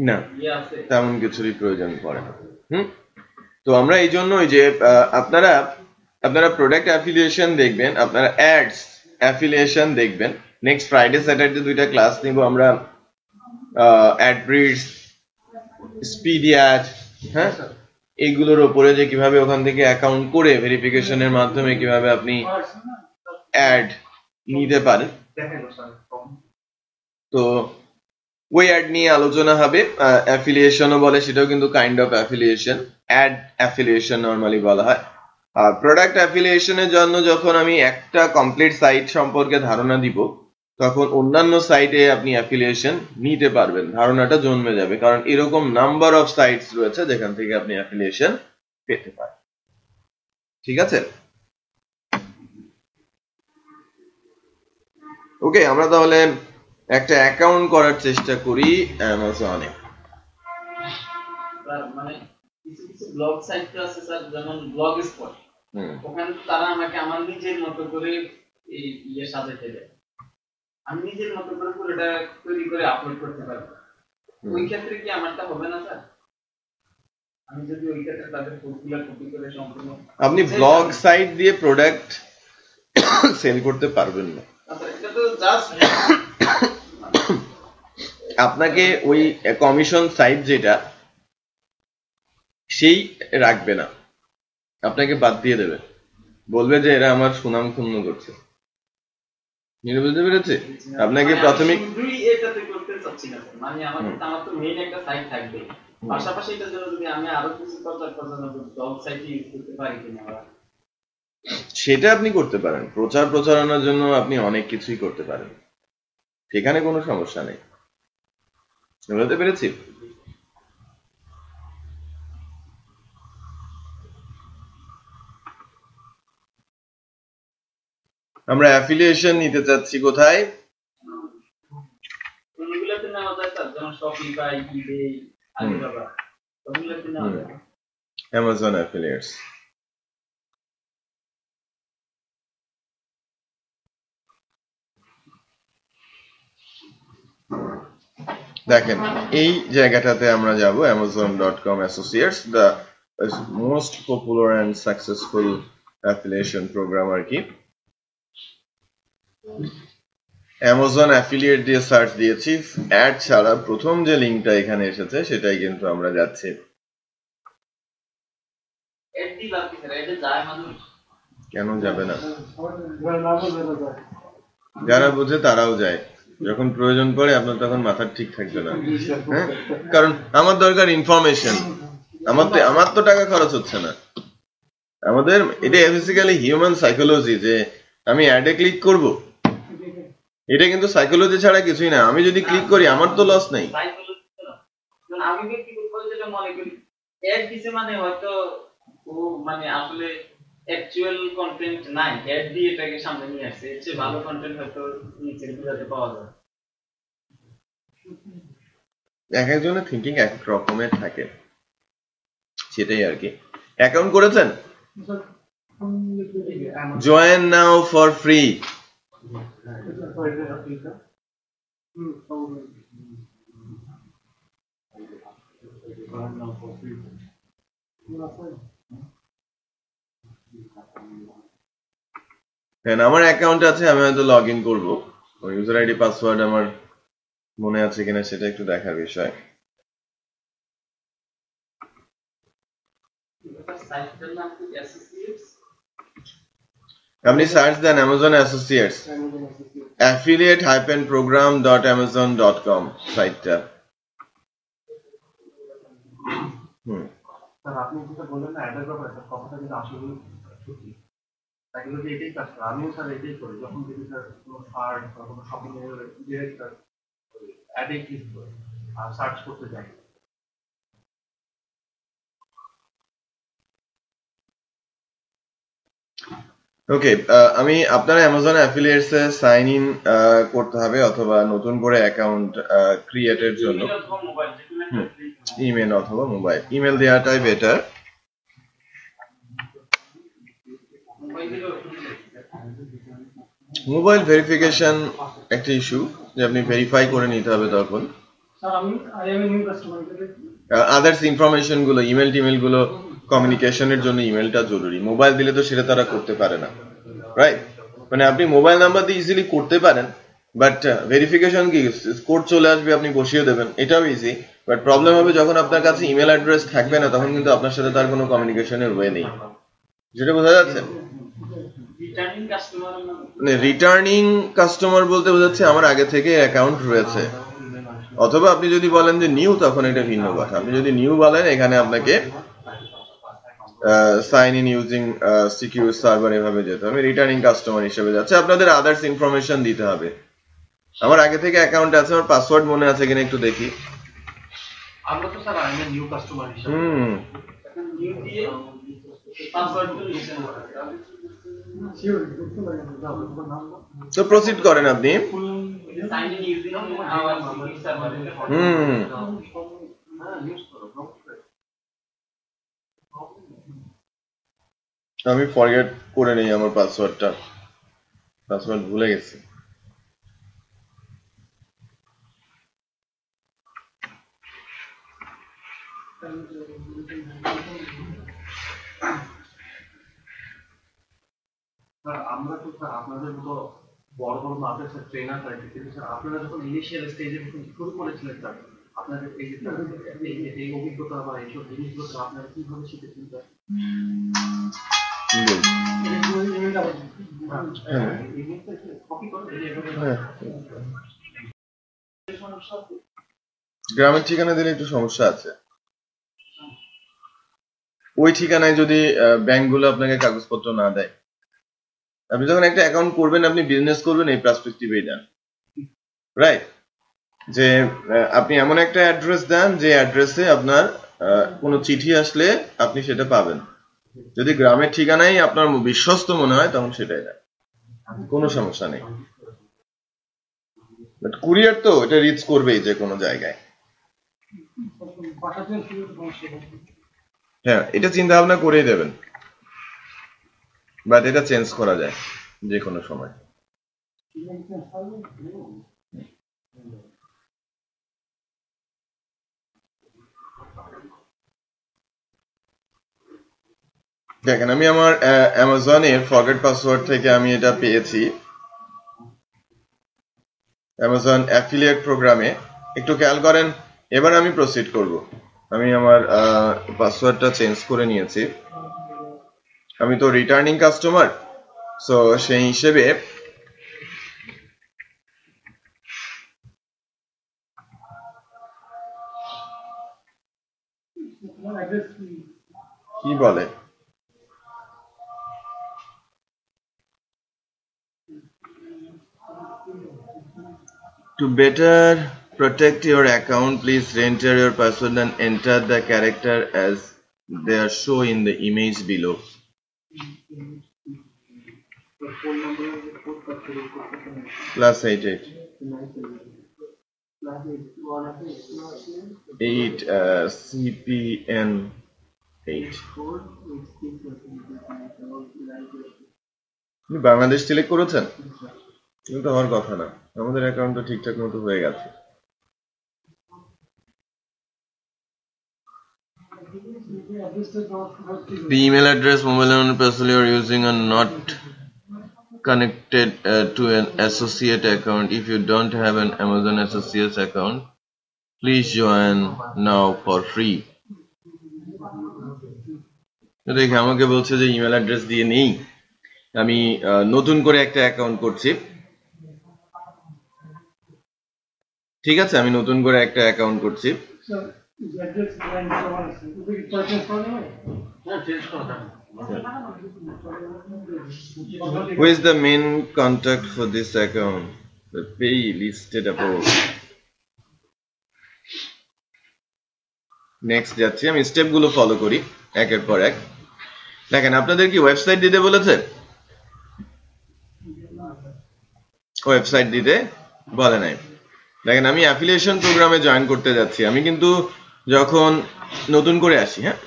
না তেমন কিছুরই প্রয়োজন পড়ে না, তো আমরা এই জন্যই যে আপনারা প্রোডাক্ট অ্যাফিলিয়েশন দেখবেন, আপনারা অ্যাডস অ্যাফিলিয়েশন দেখবেন। নেক্সট ফ্রাইডে স্যাটারডে 2টা ক্লাস নিব আমরা, অ্যাডব্রিডস, স্পিডি অ্যাড, হ্যাঁ, এইগুলোর উপরে যে কিভাবে ওখান থেকে অ্যাকাউন্ট করে ভেরিফিকেশনের মাধ্যমে কিভাবে আপনি অ্যাড নিতে পারেন। তো ওই অ্যাড নিয়ে আলোচনা হবে। অ্যাফিলিয়েশনও বলে, সেটাও কিন্তু kind of affiliation, add affiliation normally বলা হয়। আর প্রোডাক্ট অ্যাফিলিয়েশনের জন্য যখন আমি একটা কমপ্লিট সাইট সম্পর্কে ধারণা দিব, তখন অন্যান্য সাইটে আপনি অ্যাফিলিয়েশন নিতে পারবেন, ধারণাটা জন্মে যাবে। কারণ এরকম নাম্বার অফ সাইটস রয়েছে যেখান থেকে আপনি অ্যাফিলিয়েশন পেতে পারেন। ঠিক আছে, ওকে, আমরা তাহলে একটা অ্যাকাউন্ট করার চেষ্টা করি অ্যামাজনে। মানে কিছু কিছু ব্লগ সাইট আছে স্যার, যেমন ব্লগ স্পট, ওখানে তারা আমাকে আমার নিজের মতো করে এই সাজাতে দেয়, আমি নিজের মতো করে পুরোটা তৈরি করে আপলোড করতে পারবো। ওই ক্ষেত্রে কি আমারটা হবে না স্যার? আমি যদি ওই ক্ষেত্রে তাদের কোডগুলো কপি করে সম্পূর্ণ, আপনি ব্লগ সাইট দিয়ে প্রোডাক্ট সেল করতে পারবেন না। এটা তো জাস্ট আপনাকে ওই কমিশন সাইট যেটা সেই রাখবে না, আপনাকে বাদ দিয়ে দেবে, বলবে যে এরা আমার সুনাম ক্ষুণ্ণ করছে। বুঝতে পেরেছে? আপনাকে প্রাথমিক এটাতে করতে চাচ্ছি না, মানে আমার তো মেইন একটা সাইট থাকবে, পাশাপাশি এটার জন্য যদি আমি আরো কিছু প্রচার ব্লগ সাইট ইউজ করতে পারি কিনা, সেটা আপনি করতে পারেন। প্রচারণার জন্য আপনি অনেক কিছুই করতে পারেন, সেখানে কোনো সমস্যা নেই। বুঝতে পেরেছি? আমরা অ্যাফিলিয়েশন নিতে চাচ্ছি কোথায়? কোনগুলোতে নেওয়া যায় স্যার? যেমন শপিফাই, ইবে, আলিবাবা, কোনগুলোতে নেওয়া যায়? Amazon affiliates. দেখেন এই জায়গাটাতে আমরা যাব, amazon.com associates, the most popular and successful affiliation program আর কি। অ্যামাজন অ্যাফিলিয়েট দিয়ে সার্চ দিয়েছি, অ্যাড ছাড়া প্রথম যে লিংকটা এখানে এসেছে সেটাই কিন্তু আমরা যাচ্ছি। কেন যাবে না? যারা বোঝে তারাও যায়, যখন প্রয়োজন পড়ে আপনার তখন মাথা ঠিক থাকবে না। হ্যাঁ, কারণ আমার দরকার ইনফরমেশন, আমার তো টাকা খরচ হচ্ছে না। আমাদের এটা বেসিক্যালি হিউম্যান সাইকোলজি, যে আমি অ্যাডে ক্লিক করব, এটা কিন্তু সাইকোলজি ছাড়া কিছুই না। আমি যদি ক্লিক করি আমার তো লস নেই। আমি ব্যক্তিগতভাবে যেটা মনে করি, অ্যাড দিছে মানে হয়তো ও মানে আসলে অ্যাকচুয়াল কন্টেন্ট নাই, অ্যাড দিয়ে এটাকে সামনে নিয়ে আসছে, এর চেয়ে ভালো কন্টেন্ট হয়তো নিচের গুলোতে পাওয়া যায়। এক একজনের থিঙ্কিং এক রকমের থাকে, সেটাই আর কি। অ্যাকাউন্ট করেছেন? Join now for free. আমার অ্যাকাউন্ট আছে, আমি হয়তো লগ ইন করবো, ইউজার আইডি পাসওয়ার্ড আমার মনে আছে কিনা সেটা একটু দেখার বিষয়। আপনি সার্চ দেন অ্যামাজন অ্যাসোসিয়েটস, affiliate-program.amazon.com সাইটটা। আপনি যেটা বললেন না অ্যাডের ব্যাপারে, কথাটা কিন্তু আসলে সত্যি। সাইকোলজি এটাই কাজ করে, আমিও স্যার এটাই করি। যখন দেখি স্যার কোনো সার্চ বা কোনো শপিং এর ডিরেক্ট অ্যাডে ক্লিক করি আর সার্চ করতে যাই। ওকে, আমি আপনার অ্যামাজন অ্যাফিলিয়েটস এ সাইন ইন করতে হবে, অথবা নতুন করে অ্যাকাউন্ট ক্রিয়েটের জন্য ইমেল অথবা মোবাইল, ইমেল দেওয়াটাই বেটার। মোবাইল ভেরিফিকেশন একটা ইস্যু, যে আপনি ভেরিফাই করে নিতে হবে তখন। আদার্স ইনফরমেশন গুলো, ইমেল টিমেল গুলো কমিউনিকেশনের জন্য ইমেলটা জরুরি। মোবাইল দিলে তো সেটা তারা করতে পারে না, রাইট? মানে আপনি মোবাইল নাম্বার দিয়ে ইজিলি করতে পারেন, বাট ভেরিফিকেশন কি, কোড চলে আসবে, আপনি বসিয়ে দেবেন, এটাও ইজি। বাট প্রবলেম হবে যখন আপনার কাছে ইমেল অ্যাড্রেস থাকবে না, তখন কিন্তু আপনার সাথে তার কোনো কমিউনিকেশনের ওয়ে নেই। যেটা বোঝা যাচ্ছে? মানে রিটার্নিং কাস্টমার বলতে বোঝাচ্ছে আমার আগে থেকে অ্যাকাউন্ট রয়েছে, অথবা আপনি যদি বলেন যে নিউ, তখন এটা ভিন্ন কথা। আপনি যদি নিউ বলেন, এখানে আপনাকে sign in using secure server এভাবে যেতে হবে। রিটার্নিং কাস্টমার হিসেবে যাচ্ছে, আপনাদের আদার্স ইনফরমেশন দিতে হবে। আমার আগে থেকে অ্যাকাউন্ট আছে, আমার পাসওয়ার্ড মনে আছে কিনা একটু দেখি। আমরা তো স্যার আমি নিউ কাস্টমার হিসেবে নিউ দিয়ে পাসওয়ার্ড তো প্রসিড করেন আপনি। আমি ফরগেট করে নেই আমার পাসওয়ার্ডটা, পাসওয়ার্ড ভুলে গেছি। স্যার আমরা তো স্যার আপনাদের মতো বড় বড় মাদ্রাসার ট্রেনার পাই, কিন্তু স্যার আপনারা যখন ইনিশিয়াল স্টেজে শুরু করেছিলেন স্যার, আপনাদের এই অভিজ্ঞতা বা এইসব জিনিসগুলো আপনারা কিভাবে শিখেছেন স্যার? গ্রামের ঠিকানা দিলে একটু সমস্যা আছে। ওই ঠিকানায় যদি ব্যাংকগুলো আপনাকে কাগজপত্র না দেয়, আপনি যখন একটা অ্যাকাউন্ট করবেন, আপনি বিজনেস করবেন, এই পার্সপেক্টিভেই যান, রাইট? যে আপনি এমন একটা অ্যাড্রেস দেন যে অ্যাড্রেসে আপনার কোনো চিঠি আসলে আপনি সেটা পাবেন। যদি গ্রামের ঠিকানাই আপনার বিশ্বস্ত মনে হয় তখন সেটাই দেন, কোনো সমস্যা নেই। বাট কুরিয়ার তো এটা রিচ করবেই যে কোনো জায়গায়। হ্যাঁ, এটা চিন্তা ভাবনা করেই দেবেন, বাট এটা চেঞ্জ করা যায় যে কোনো সময়। দেখেন, আমি আমার অ্যামাজনের ফরগেট পাসওয়ার্ড থেকে আমি এটা পেয়েছি অ্যামাজন অ্যাফিলিয়েট প্রোগ্রামে। একটু খেয়াল করেন, এবার আমি প্রসিড করব। আমি আমার পাসওয়ার্ডটা চেঞ্জ করে নিয়েছি। আমি তো রিটার্নিং কাস্টমার, সো সেই হিসেবে কি বলে, to better protect your account, please enter your password and enter the character as they are shown in the image below. +88 8 CPN 8। Bangladesh select করেছেন? কিন্তু হওয়ার কথা না, আমাদের অ্যাকাউন্ট তো ঠিকঠাক মতো হয়ে গেছে। The email address, mobile number, password you are using are not connected to an associate account. If you don't have an Amazon Associates account, please join now for free. দেখে আমাকে বলছে যে ইমেল অ্যাড্রেস দিয়ে নেই, আমি নতুন করে একটা অ্যাকাউন্ট করছি। ঠিক আছে, আমি নতুন করে একটা অ্যাকাউন্ট করছি। Who is the main contact for this account? The payee listed above. Next যাচ্ছি, আমি স্টেপগুলো ফলো করি একের পর এক। দেখেন, আপনাদের কি ওয়েবসাইট দিতে বলেছে? ওয়েবসাইট দিতে বলে নাই। দেখেন, আমি অ্যাফিলিয়েশন প্রোগ্রামে জয়েন করতে যাচ্ছি। আমি কিন্তু যখন নতুন করে আসি, হ্যাঁ,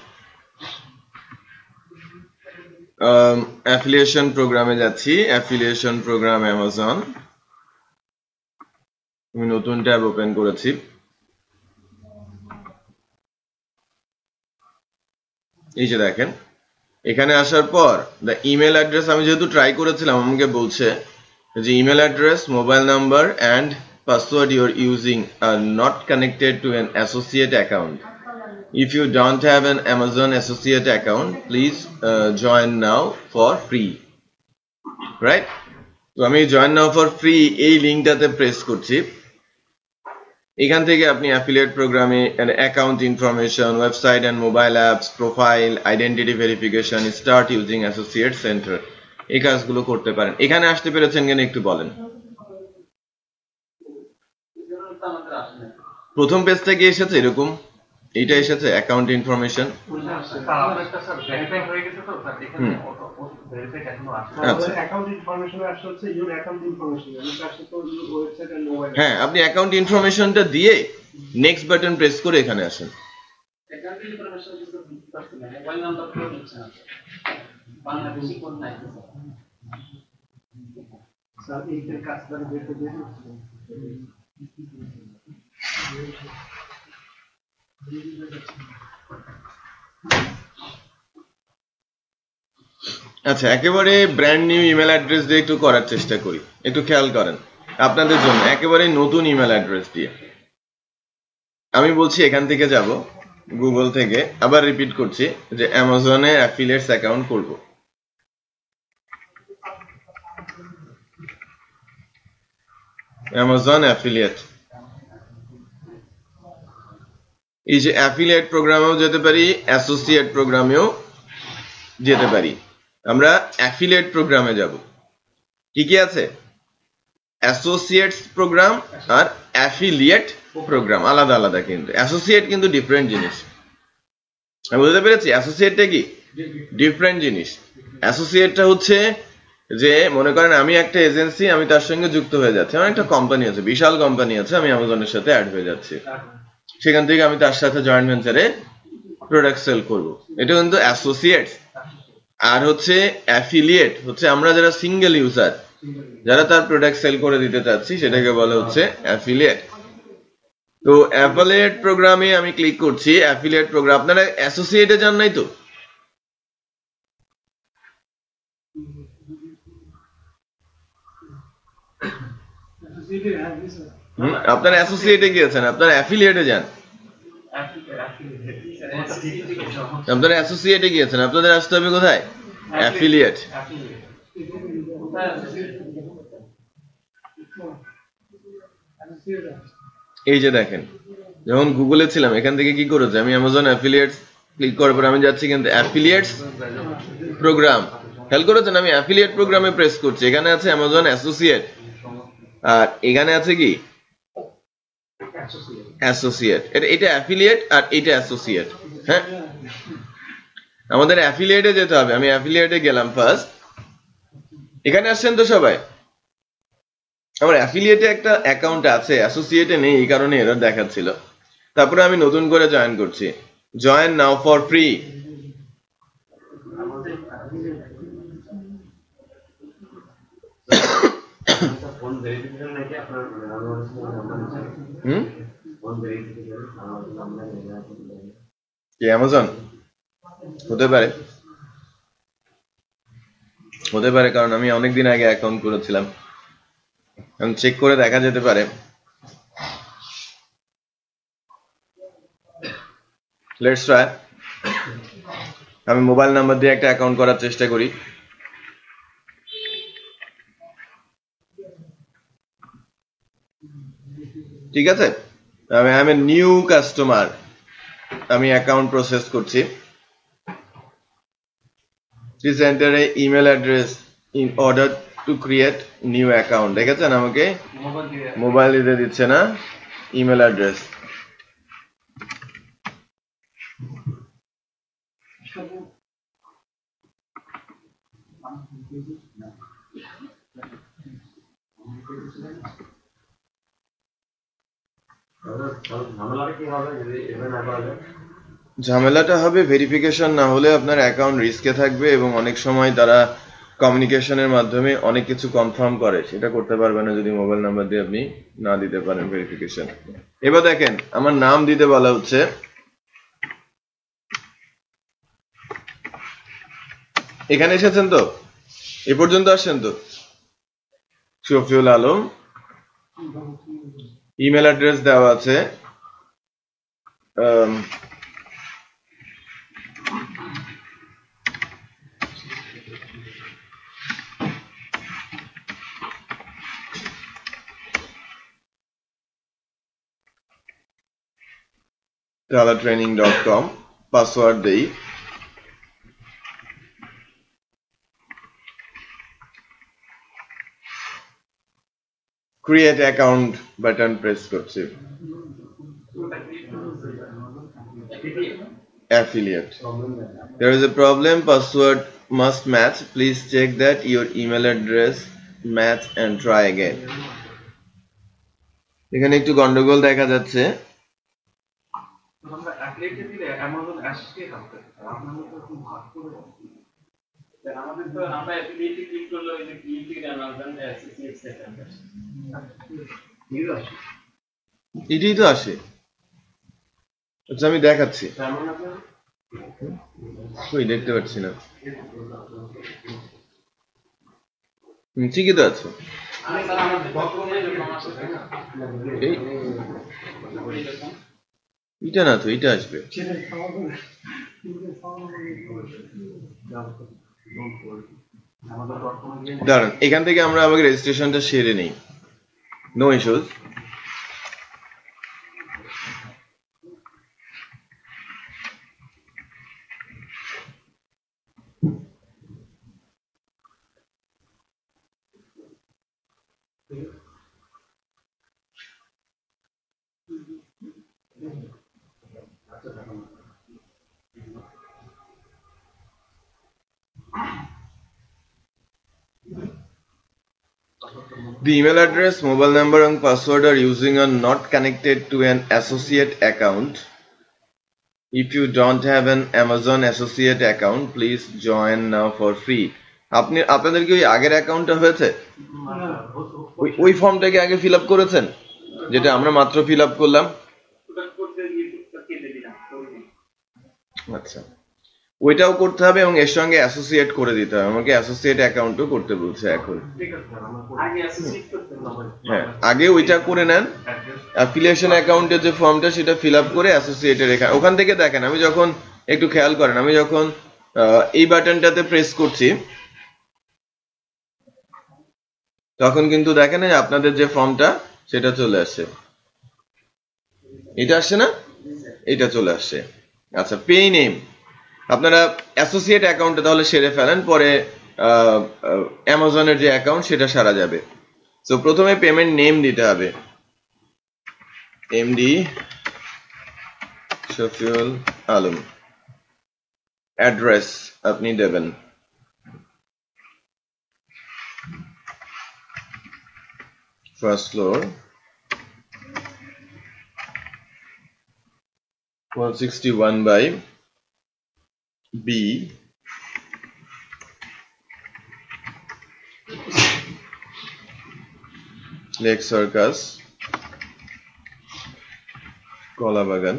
অ্যাফিলিয়েশন প্রোগ্রামে যাচ্ছি, অ্যাফিলিয়েশন প্রোগ্রাম অ্যামাজন। আমি নতুন ট্যাব ওপেন করেছি। এই যে দেখেন, এখানে আসার পর দ্য ইমেল অ্যাড্রেস, আমি যেহেতু ট্রাই করেছিলাম, আমাকে বলছে যে email address, mobile number and password you are using are not connected to an associate account. If you don't have an Amazon associate account, please join now for free. Right? তো আমি join now for free এই লিংকটাতে প্রেস করছি। এখান থেকে আপনি অ্যাফিলিয়েট প্রোগ্রামে account information, website and mobile apps, profile, identity verification, start using associate centre, এই কাজগুলো করতে পারেন। এখানে আসতে পেরেছেন কেন একটু বলেন। প্রথম পেজটা কি এসেছে এরকম? এইটা এসেছে অ্যাকাউন্ট ইনফরমেশন। হ্যাঁ, আপনি অ্যাকাউন্ট ইনফরমেশনটা দিয়ে নেক্সট বাটন প্রেস করে এখানে আসেন। আচ্ছা, একেবারে ব্র্যান্ড নিউ ইমেল অ্যাড্রেস দিয়ে একটু করার চেষ্টা করি, একটু খেয়াল করেন আপনাদের জন্য, একেবারে নতুন ইমেল অ্যাড্রেস দিয়ে। আমি বলছি এখান থেকে যাব গুগল থেকে, আবার রিপিট করছি যে অ্যামাজনে অ্যাফিলিয়েটস অ্যাকাউন্ট করব। অ্যামাজন অ্যাফিলিয়েট, এই যে অ্যাফিলিয়েট প্রোগ্রামেও যেতে পারি, অ্যাসোসিয়েট প্রোগ্রামেও যেতে পারি। আমরা অ্যাফিলিয়েট প্রোগ্রামে যাব। কি কি আছে? অ্যাসোসিয়েটস প্রোগ্রাম আর অ্যাফিলিয়েট প্রোগ্রাম আলাদা আলাদা, কিন্তু অ্যাসোসিয়েট কিন্তু ডিফারেন্ট জিনিস। আমি বুঝতে পেরেছি অ্যাসোসিয়েটটা কি ডিফারেন্ট জিনিস। অ্যাসোসিয়েটটা হচ্ছে যে মনে করেন আমি একটা এজেন্সি, আমি তার সঙ্গে যুক্ত হয়ে যাচ্ছি, আমার একটা কোম্পানি আছে, বিশাল কোম্পানি আছে, আমি অ্যামাজনের সাথে অ্যাড হয়ে যাচ্ছি, সেখান থেকে আমি তার সাথে জয়েন্ট ভেঞ্চারে প্রোডাক্ট সেল করব, এটা কিন্তু অ্যাসোসিয়েটস। আর হচ্ছে অ্যাফিলিয়েট হচ্ছে আমরা যারা সিঙ্গেল ইউজার, যারা তার প্রোডাক্ট সেল করে দিতে চাচ্ছি, সেটাকে বলে হচ্ছে অ্যাফিলিয়েট। তো অ্যাফিলিয়েট প্রোগ্রামে আমি ক্লিক করছি, অ্যাফিলিয়েট প্রোগ্রাম। আপনারা অ্যাসোসিয়েটে যান নাই তো? আপনারা অ্যাসোসিয়েটে গিয়েছেন, আপনারা অ্যাফিলিয়েটে যান। আপনারা অ্যাসোসিয়েটে গিয়েছেন, আপনাদের আসতে হবে কোথায়? অ্যাফিলিয়েট। এই যে দেখেন, যখন গুগলে ছিলাম এখান থেকে কি করেছে, আমি অ্যামাজন অ্যাফিলিয়েটস ক্লিক করার পর আমি যাচ্ছি কিন্তু অ্যাফিলিয়েটস প্রোগ্রাম। খেয়াল করেছেন আমি অ্যাফিলিয়েট প্রোগ্রামে প্রেস করছি, এখানে আছে অ্যামাজন অ্যাসোসিয়েট আর এখানে আছে কি অ্যাসোসিয়েট। এটা অ্যাফিলিয়েট আর এটা অ্যাসোসিয়েট। হ্যাঁ, আমাদের অ্যাফিলিয়েটে যেতে হবে। আমি অ্যাফিলিয়েটে গেলাম ফার্স্ট। এখানে আসছেন তো সবাই? আমার অ্যাফিলিয়েটে একটা অ্যাকাউন্ট আছে, অ্যাসোসিয়েটে নেই, এই কারণে এরর দেখাচ্ছিল। তারপরে আমি নতুন করে জয়েন করছি, জয়েন নাও ফর ফ্রি। কি অ্যামাজন? হতে পারে, হতে পারে, কারণ আমি অনেকদিন আগে অ্যাকাউন্ট করেছিলাম, এখন চেক করে দেখা যেতে পারে। Let's try. আমি মোবাইল নাম্বার দিয়ে একটা অ্যাকাউন্ট করার চেষ্টা করি। ঠিক আছে, আমি এম এ নিউ কাস্টমার, আমি অ্যাকাউন্ট প্রসেস করছি। Please enter a email address in order to create new account. দেখেছেন আমাকে মোবাইল দিতে দিচ্ছে না, ইমেল অ্যাড্রেস। ঝামেলাটা হবে ভেরিফিকেশন না হলে আপনার অ্যাকাউন্ট রিস্কে থাকবে, এবং অনেক সময় তারা কমিউনিকেশনের মাধ্যমে অনেক কিছু কনফার্ম করে, সেটা করতে পারবে না যদি মোবাইল নাম্বার দিয়ে আপনি না দিতে পারেন ভেরিফিকেশন। এবার দেখেন আমার নাম দিতে বলা হচ্ছে, এখানে এসেছেন তো, এ পর্যন্ত আসছেন তো? শফিউল আলম, ইমেল অ্যাড্রেস দেওয়া আছে, talatraining.com, পাসওয়ার্ড দেই, ক্রিয়েট অ্যাকাউন্ট বাটন প্রেস করছি, affiliate. There is a problem, password must match. Please check that your email address match and try again. এখানে একটু গন্ডগোল দেখা যাচ্ছে। আমরা অ্যাফিলিয়েটে দিলে অ্যামাজন অ্যাসোসিয়েট হবে, আপনাদের তো খুব ভাগ করে আমাদের তো আমরা অ্যাফিলিয়েটে ক্লিক করলে ওই যে ক্লিক অ্যামাজন অ্যাসোসিয়েট সেটআপ এটাই তো আসে। আচ্ছা আমি দেখাচ্ছি। কই দেখতে পাচ্ছি না। ঠিকই তো আছে। এটা না তো, এটা আসবে। দাঁড়ান, এখান থেকে আমরা আমাকে রেজিস্ট্রেশনটা সেরে নেই। No issues. The email address, mobile number and password are using are not connected to an associate account. If you don't have an Amazon associate account, please join now for free. আপনাদের কি ওই আগের অ্যাকাউন্টটা হয়েছে? ওই ফর্মটাকে আগে ফিল আপ করেছেন, যেটা আমরা মাত্র ফিল আপ করলাম? আচ্ছা, ওইটাও করতে হবে এবং এর সঙ্গে অ্যাসোসিয়েট করে দিতে হবে। আমাকে অ্যাসোসিয়েট অ্যাকাউন্টও করতে বলছে এখন। হ্যাঁ, আগে ওইটা করে নেন। অ্যাফিলিয়েশন অ্যাকাউন্টের যে ফর্মটা সেটা ফিল আপ করে অ্যাসোসিয়েটের ওখান থেকে দেখেন। আমি যখন একটু খেয়াল করেন, আমি যখন এই বাটনটাতে প্রেস করছি তখন কিন্তু দেখেন আপনাদের যে ফর্মটা সেটা চলে আসছে। এটা আসছে না? এটা চলে আসছে। আচ্ছা, পে নেম আপনারা অ্যাসোসিয়েট অ্যাকাউন্টে তাহলে সেরে ফেলেন, পরে অ্যামাজনের যে অ্যাকাউন্ট সেটা সারা যাবে। তো প্রথমে পেমেন্ট নেম দিতে হবে। এমডি শফিউল আলম। অ্যাড্রেস আপনি দেবেন first floor 161 by B, Lake Circus, Kalabagan.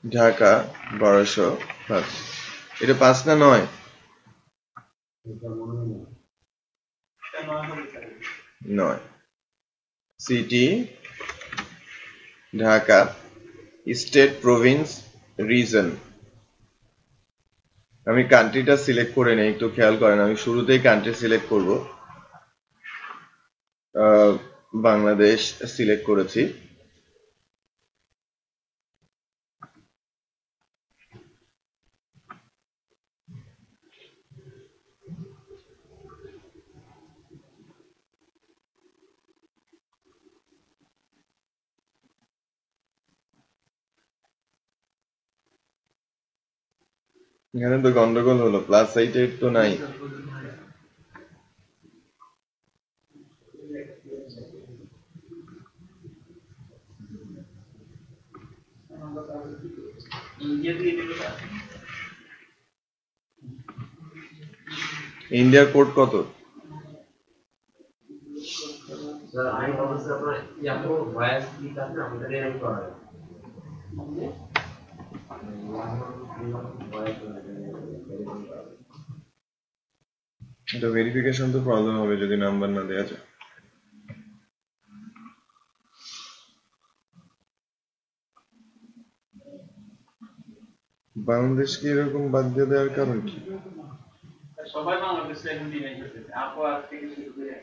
Dhaka 1205। এটা 5 না 9? 9। City Dhaka, state, province, region. আমি কান্ট্রিটা সিলেক্ট করে নেই, একটু খেয়াল করেন। আমি শুরুতেই কান্ট্রি সিলেক্ট করব, বাংলাদেশ সিলেক্ট করেছি। এখানে তো গন্ডগোল হলো, প্লাস সাইটে তো নাই। ইন্ডিয়ার কোড কত? এটা ভেরিফিকেশন তো প্রবলেম হবে যদি নাম্বার না দেওয়া যায়। বাংলাদেশকে এরকম বাদ দিয়ে দেওয়ার কারণ কি? সবাই বাংলাদেশে এখন ডিনাই করতেছে। আপু আজ থেকে শুরু করে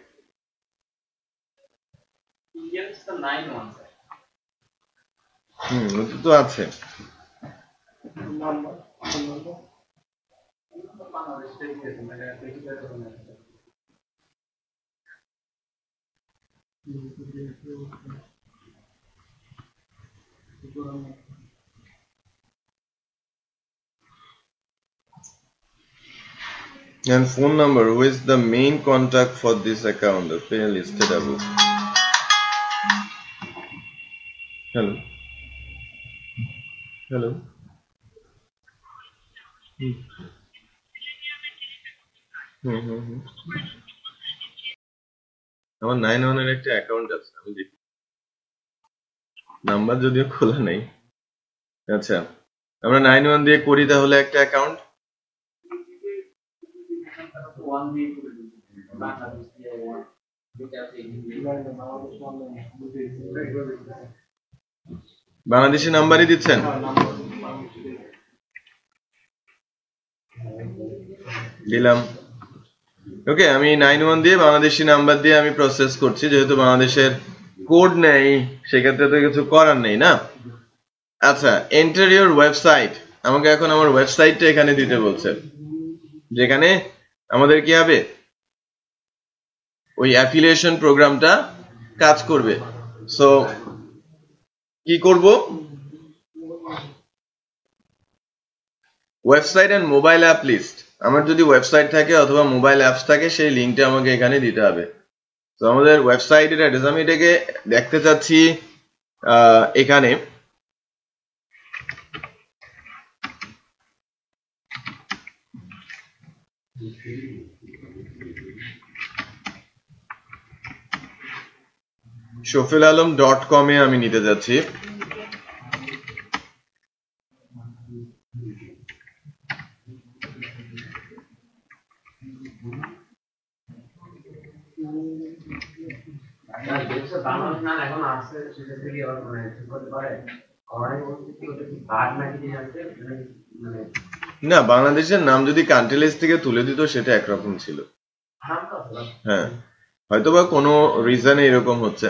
ইন্ডিয়ানস তো 9-1 স্যার। ওটা তো আছে। নাম্বার বাংলাদেশ থেকে মানে বেশি করে না। And phone number, who is the main contact for this account? The pay listed above. Hello. Hello. আমার 9-1 এর একটা অ্যাকাউন্ট আছে, আমি দেখি, নাম্বার যদিও খোলা নেই। আচ্ছা, আমরা 9-1 দিয়ে করি তাহলে একটা অ্যাকাউন্ট। বাংলাদেশি নাম্বারই দিচ্ছেন? দিলাম। ওকে, আমি 9-1 দিয়ে বাংলাদেশি নাম্বার দিয়ে আমি প্রসেস করছি, যেহেতু বাংলাদেশের কোড নেই সেক্ষেত্রে তো কিছু করার নেই না। আচ্ছা, এন্টার ইউর ওয়েবসাইট, আমাকে এখন আমার ওয়েবসাইটটা এখানে দিতে বলছে, যেখানে আমাদের কি হবে, ওই অ্যাফিলিয়েশন প্রোগ্রামটা কাজ করবে। সো কি করব, website and mobile app list, আমার যদি ওয়েবসাইট থাকে অথবা মোবাইল অ্যাপস থাকে সেই লিঙ্কটা আমাকে এখানে দিতে হবে। তো আমাদের ওয়েবসাইটের অ্যাড্রেস, আমি এটাকে দেখতে চাচ্ছি এখানে shofilalam.com এ আমি নিতে যাচ্ছি। না, বাংলাদেশের নাম যদি কান্ট্রি লিস্ট থেকে তুলে দিত সেটা একরকম ছিল। হ্যাঁ, হয়তোবা কোনো রিজনে এরকম হচ্ছে।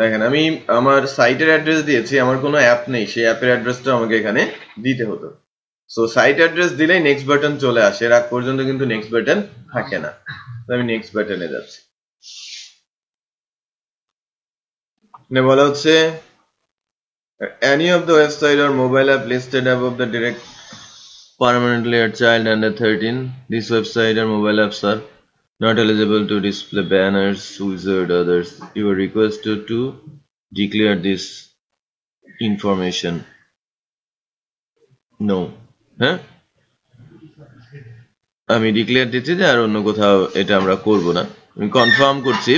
দেখেন, আমি আমার সাইটের অ্যাড্রেস দিয়েছি, আমার কোনো অ্যাপ নেই, সেই অ্যাপের অ্যাড্রেসটা আমাকে এখানে দিতে হতো। সো সাইট অ্যাড্রেস দিলেই নেক্সট বাটন চলে আসে, এর আগ পর্যন্ত কিন্তু নেক্সট বাটন থাকে না। তো আমি নেক্সট বাটনে যাচ্ছি। বলা হচ্ছে any of the website or mobile app listed above the direct permanently a child under 13, this website or mobile apps are not eligible to display banners, wizard others. You are requested to declare this information. No. হ্যাঁ, আমি ডিক্লেয়ার দিচ্ছি যে আর অন্য কোথাও এটা আমরা করব না। আমি কনফার্ম করছি।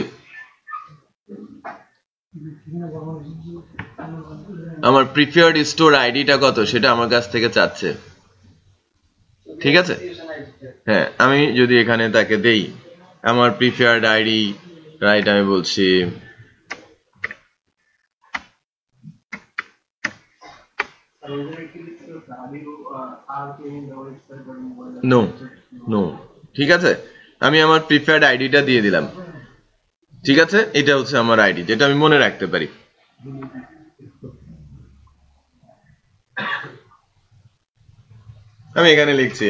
আমার প্রিফার্ড স্টোর আইডিটা কত সেটা আমার কাছ থেকে চাচ্ছে, ঠিক আছে? হ্যাঁ, আমি যদি এখানে তাকে দেই আমার প্রিফার্ড আইডি, রাইট, আমি বলছি নো নো, ঠিক আছে, আমি আমার প্রিফার্ড আইডিটা দিয়ে দিলাম, ঠিক আছে? এটা হচ্ছে আমার আইডি, যেটা আমি মনে রাখতে পারি। আমি এখানে লিখছি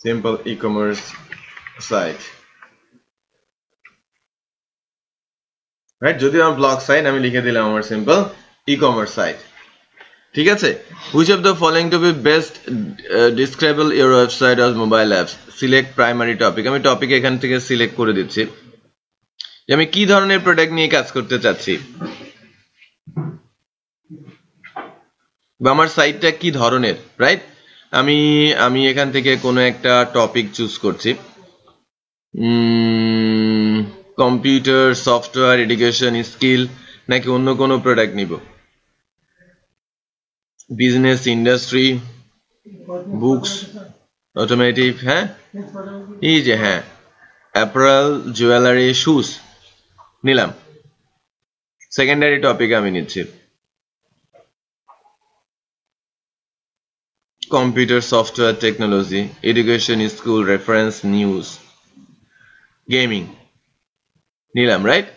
সিম্পল ই-কমার্স সাইট, রাইট? যদি আমার ব্লগ সাইট, আমি লিখে দিলাম আমার সিম্পল ই-কমার্স সাইট, ঠিক আছে? Which of the following to be best describable your website or mobile apps? Select primary topic. আমি টপিক এখান থেকে সিলেক্ট করে দিচ্ছি যে আমি কি ধরনের প্রোডাক্ট নিয়ে কাজ করতে চাচ্ছি বা আমার সাইটটা কি ধরনের, রাইট? আমি এখান থেকে কোনো একটা টপিক চুজ করছি, কম্পিউটার, সফটওয়্যার, এডুকেশন, স্কিল, নাকি অন্য কোনো প্রোডাক্ট নিব, বিজনেস, ইন্ডাস্ট্রি, বুকস, অটোমেটিভ, হ্যাঁ, এই যে হ্যাঁ, অ্যাপারেল, জুয়েলারি, শুজ নিলাম। সেকেন্ডারি টপিক আমি নিচ্ছি computer, software, technology, education, school, reference, news, gaming নিলাম, right?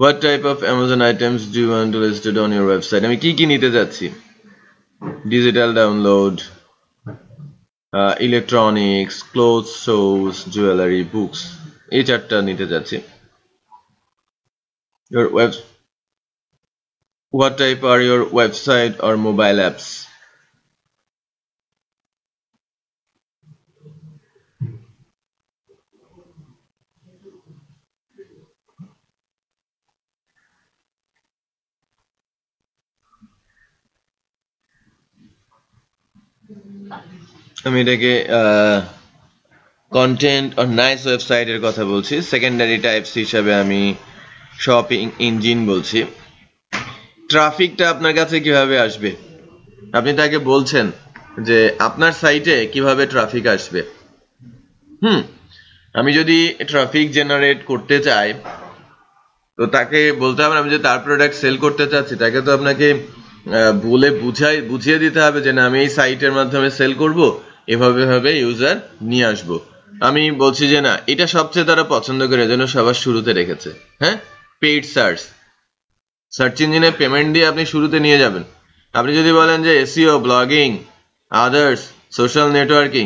What type of Amazon items do you want to listed on your website? আমি কি কি নিতে যাচ্ছি? Digital download, electronics, clothes, shows, jewellery, books, এই চারটা নিতে যাচ্ছি। Your web, what type are your website or mobile apps? আমি এটাকে কন্টেন্ট অর নাইস ওয়েবসাইটের কথা বলছি। সেকেন্ডারি টাইপস হিসাবে আমি শপিং ইঞ্জিন বলছি। ট্রাফিকটা আপনার কাছে কিভাবে আসবে? আপনি তাকে বলছেন যে আপনার সাইটে কিভাবে ট্রাফিক আসবে। আমি যদি ট্রাফিক জেনারেট করতে চাই তো তাকে বলতে হবে, আমি যে তার প্রোডাক্ট সেল করতে চাচ্ছি তাকে তো আপনাকে বলে বুঝিয়ে দিতে হবে যে না, আমি এই সাইটের মাধ্যমে সেল করব, এভাবে ভাবে ইউজার নিয়ে আসব। আমি বলছি যে না, এটা সবচেয়ে তারা পছন্দ করে, যেন সবার শুরুতে রেখেছে। হ্যাঁ, পেইড সার্চ ইঞ্জিনে পেমেন্ট দিয়ে আপনি শুরুতে নিয়ে যাবেন। আপনি যদি বলেন যে SEO, blogging, others, social networking,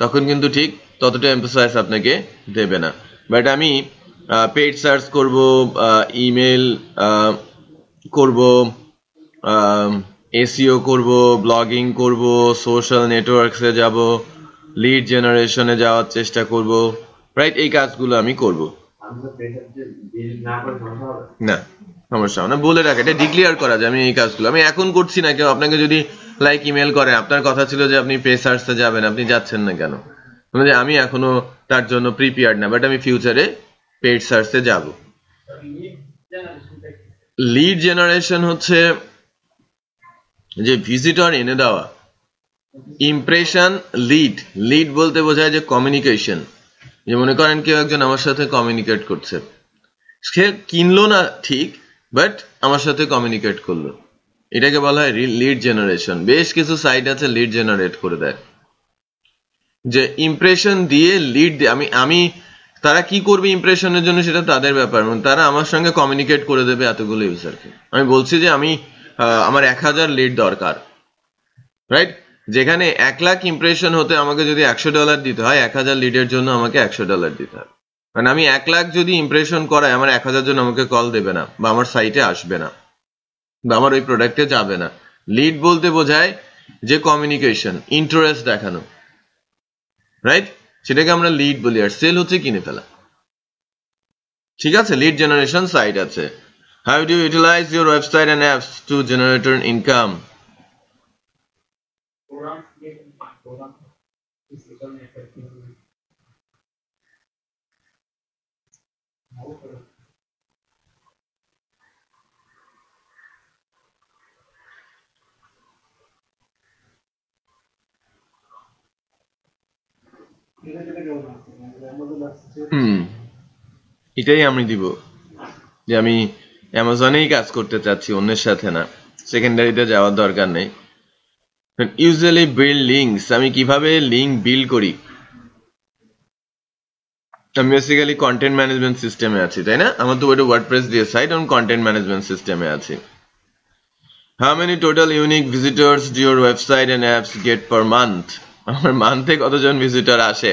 তখন কিন্তু ঠিক ততটা এমফাসাইজ আপনাকে দেবে না। বাট আমি পেইড সার্চ করব, ইমেল করব, এসইও করব, ব্লগিং করব, সোশ্যাল নেটওয়ার্কসে যাব, লিড জেনারেশনে যাওয়ার চেষ্টা করব, রাইট? এই কাজগুলো আমি করব না, সমস্যা না, বলে রাখা, এটা ডিক্লেয়ার করা যায় আমি এই কাজগুলো আমি এখন করছি না। কেউ আপনাকে যদি লাইক ইমেল করে, আপনার কথা ছিল যে আপনি পে সার্চে যাবেন, আপনি যাচ্ছেন না কেন? যে আমি এখনো তার জন্য প্রিপেয়ার্ড না, বাট আমি ফিউচারে পেইড সার্চে যাব। লিড জেনারেশন হচ্ছে যে ভিজিটর এনে দেওয়া, ইমপ্রেশন। লিড বলতে বোঝায় যে কমিউনিকেশন। যে মনে করেন কেউ একজন আমার সাথে কমিউনিকেট করছে, সে কিনলো না ঠিক, বাট আমার সাথে কমিউনিকেট করলো, এটাকে বলা হয় লিড জেনারেশন। বেশ কিছু সাইট আছে লিড জেনারেট করে দেয়, যে ইমপ্রেশন দিয়ে লিড। আমি তারা কি করবে ইমপ্রেশনের জন্য সেটা তাদের ব্যাপার, তারা আমার সঙ্গে কমিউনিকেট করে দেবে এতগুলো ইউজারকে। আমি বলছি যে আমি আমার 1000 লিড দরকার, রাইট? যেখানে 1 লাখ ইমপ্রেশন হতে আমাকে যদি $100 দিতে হয়, 1000 লিডের জন্য আমাকে $100 দিতে হবে। মানে আমি 1 লাখ যদি ইমপ্রেশন করাই, আমার 1000 জন আমাকে কল দেবে না, বা আমার সাইটে আসবে না, বা আমার ওই প্রোডাক্টে যাবে না। লিড বলতে বোঝায় যে কমিউনিকেশন, ইন্টারেস্ট দেখানো, রাইট? সেটাকে আমরা লিড বলি। আর সেল হচ্ছে কিনে ফেলা। ঠিক আছে, লিড জেনারেশন সাইট আছে। How do you utilise your website and apps to generate income? এটাই আমি দিব, যে আমি অ্যামাজনেই কাজ করতে চাচ্ছি, অন্যের সাথে না, সেকেন্ডারিতে যাওয়ার দরকার নেই। ইউজুয়ালি বিল্ড লিঙ্কস, আমি কিভাবে লিঙ্ক বিল্ড করি? আমি বেসিক্যালি কন্টেন্ট ম্যানেজমেন্ট সিস্টেমে আছি, তাই না? আমার তো ওইটা ওয়ার্ডপ্রেস দিয়ে সাইট, আমি কন্টেন্ট ম্যানেজমেন্ট সিস্টেমে আছি। How many total unique visitors do your website and apps get per month? আমার মান্থে কতজন ভিজিটর আসে,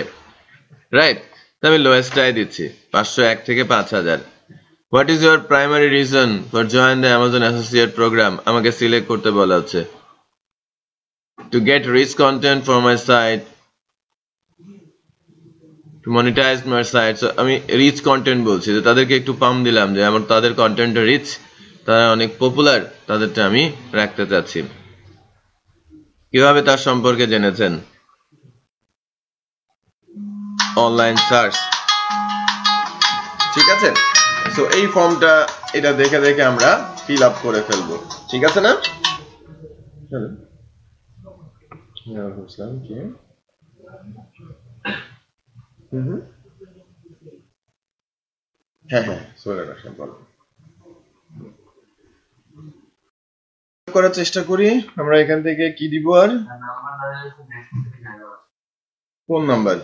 রাইট? আমি লোয়েস্টটাই দিচ্ছি, 501 থেকে 5000। What is your primary reason for join the Amazon associate program? আমাকে সিলেক্ট করতে বলা হচ্ছে। To get rich content for my site, to monetise my site. আমি রিচ কন্টেন্ট বলছি, যে তাদেরকে একটু পাম্প দিলাম যে আমার তাদের কন্টেন্ট রিচ, তারা অনেক পপুলার, তাদেরটা আমি রাখতে চাচ্ছি। কিভাবে তার সম্পর্কে জেনেছেন? Online search. ঠিক আছে, সো এই ফর্মটা এটা দেখে দেখে আমরা ফিল আপ করে ফেলবো, ঠিক আছে না? হ্যাঁ হ্যাঁ, করার চেষ্টা করি। আমরা এখান থেকে কি দিব? আর ফোন নাম্বার,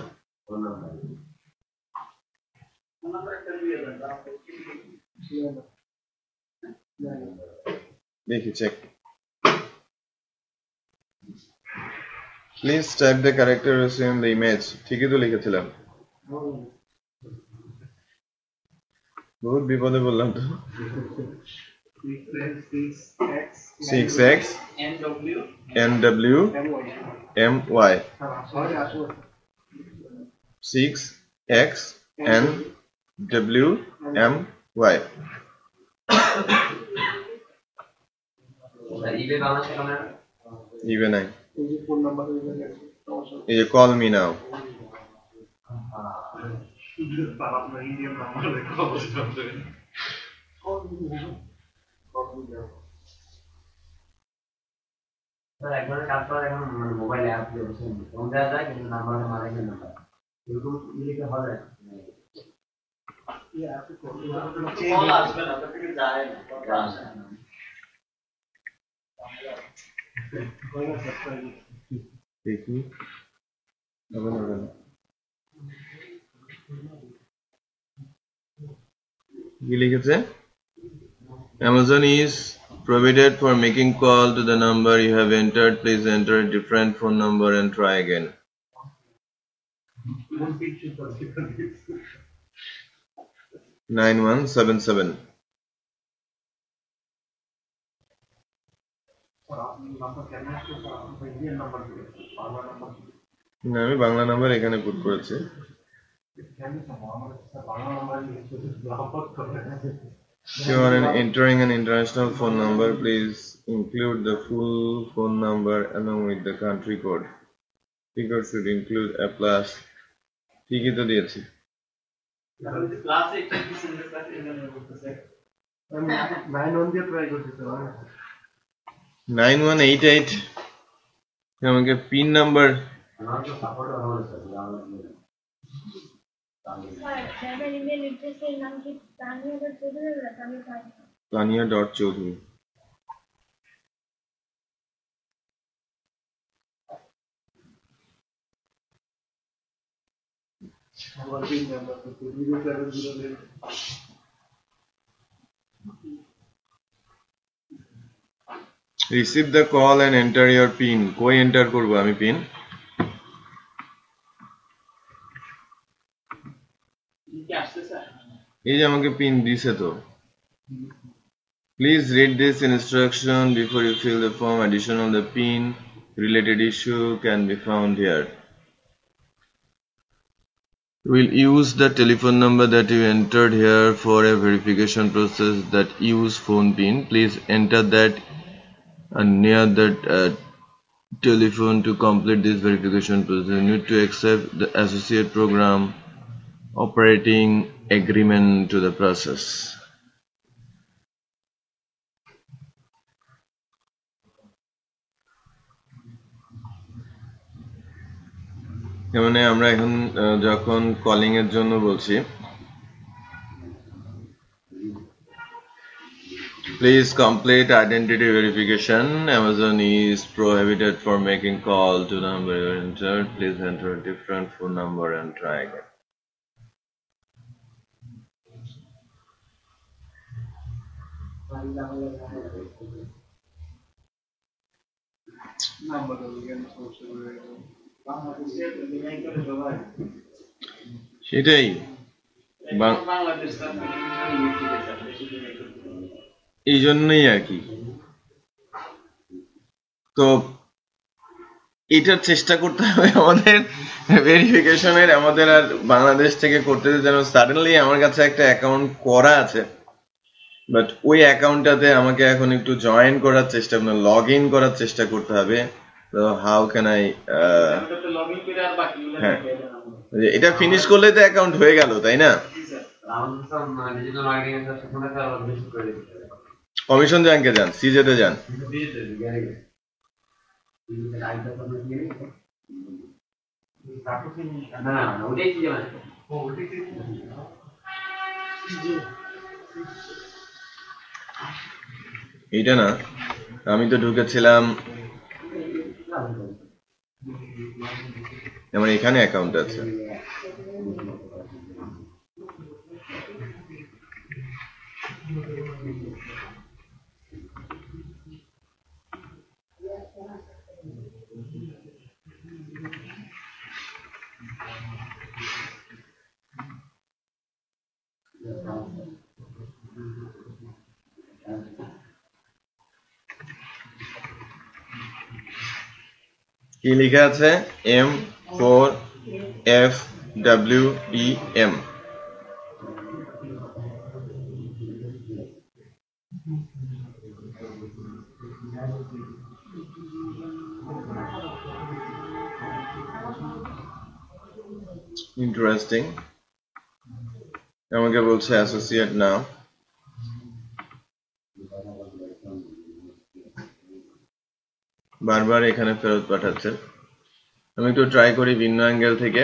দেখি check. Please type the character in the image. ঠিকই তো লিখেছিলাম, বহুত বিপদে বললাম তো। 6x NW MY 6x NW MY। ইভে নাই। এই যে কল মি নাও তারা আপনার ইন্ডিয়ান নাম্বার রেখে অবস্থা একবারে কাজ করা এখন মানে মোবাইল অ্যাপ দিয়ে ফোন দেওয়া যায় কিন্তু নাম্বারটা মারা গেলে নাম্বার এরকম লিখে হবে কল আসবে না ওটা থেকে যায় না কল আসে না দেখি হবে না কি লিখেছে Amazon is provided for making call to the number you have entered. Please enter a different phone number and try again. 9177. না আমি বাংলা নাম্বার এখানে পুট করেছি If you are entering an international phone number, please include the full phone number along with the country code. Figure should include a plus. ঠিকই তো দিয়েছি ক্লাস 8 কি সিলেক্ট করতে হবে বলতেছে 91 দিয়ে ট্রাই করতে স্যার 9188 আমাকে পিন নাম্বার আমার তো সাপোর্ট হবে স্যার ইমেল অ্যাড্রেসের নাম কি tania.choudhury আমার পিন নাম্বার তো 070 receive the call and enter your pin কই এন্টার করব আমি পিন কি আসছে স্যার এই যে আমাকে পিন দিছে তো Please read this instruction before you fill the form. Additional the pin related issue can be found here. We'll use the telephone number that you entered here for a verification process that use phone pin. Please enter that near that telephone to complete this verification process. You need to accept the associate program operating agreement to the process. মানে আমরা এখন যখন কলিং এর জন্য বলছি Please complete identity verification. Amazon is prohibited for making call to number you entered. Please enter a different phone number and try again. Number দিবেন সমস্যা করে বাংলাদেশের বিনাই করে সবাই সেটাই বাংলাদেশ স্যার বেশি দিন এই জন্যই আর কি তো এটার চেষ্টা করতে হবে আমাদের ভেরিফিকেশনের আমাদের আর বাংলাদেশ থেকে করতে যেন সাডেনলি আমার কাছে একটা অ্যাকাউন্ট করা আছে বাট ওই অ্যাকাউন্টটাতে আমাকে এখন একটু জয়েন করার চেষ্টা লগ ইন করার চেষ্টা করতে হবে তো হাউ ক্যান আই লগইন করে আর বাকিগুলো হ্যাঁ এটা ফিনিশ করলে তো অ্যাকাউন্ট হয়ে গেল তাই না কমিশন ব্যাংকে যান সিজেতে যান এইটা না আমি তো ঢুকেছিলাম আমার এখানে অ্যাকাউন্ট আছে কি লেখা আছে M4FWEM ইন্টারেস্টিং। আমাকে বলছে অ্যাসোসিয়েট নাও, বারবার এখানে ফেরত পাঠাচ্ছে। আমি একটু ট্রাই করি ভিন্ন অ্যাঙ্গেল থেকে।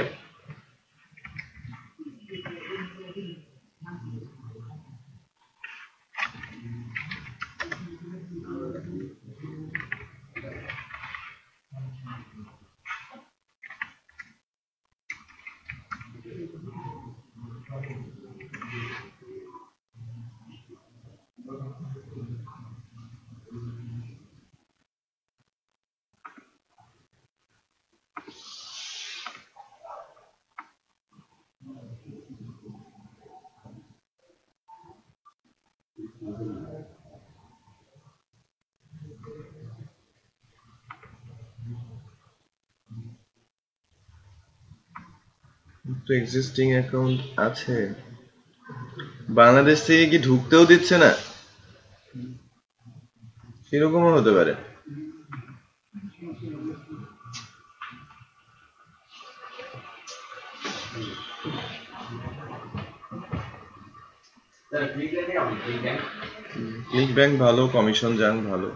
এক্সিস্টিং অ্যাকাউন্ট আছে, বাংলাদেশ থেকে কি ঢুকতেও দিচ্ছে না? সেরকমও হতে পারে। ক্লিক ব্যাংক ভালো, কমিশন যান ভালো।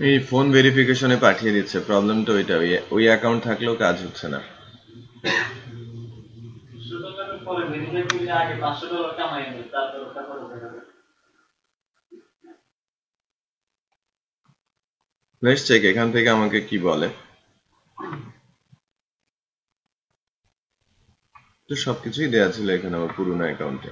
এই ফোন ভেরিফিকেশনে পাঠিয়ে দিচ্ছে, প্রবলেম তো ওইটা, ওই অ্যাকাউন্ট থাকলেও কাজ হচ্ছে না। লেটস চেক এখান থেকে আমাকে কি বলে। তো সবকিছুই দেয়া ছিল এখানে আমার পুরনো অ্যাকাউন্টে।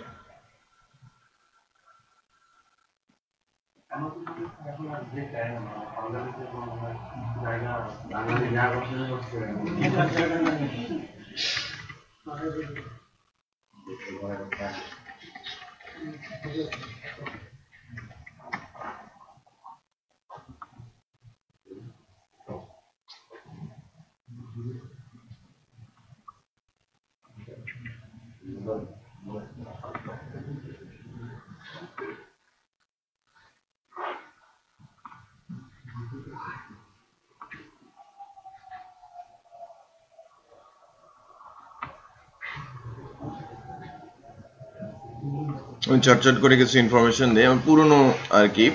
আমি চটচট করে কিছু ইনফরমেশন দিই, আমার পুরনো আর কি।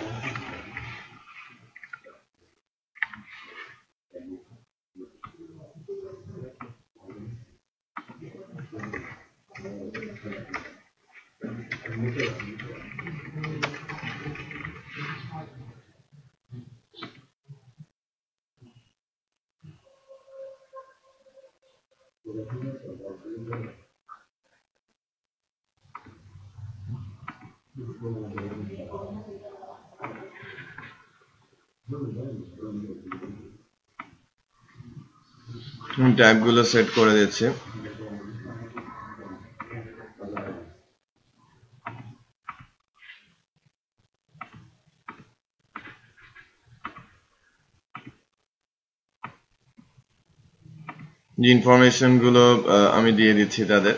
ট্যাব গুলো সেট করে দিচ্ছে। যে ইনফরমেশন গুলো আমি দিয়ে দিচ্ছি তাদের।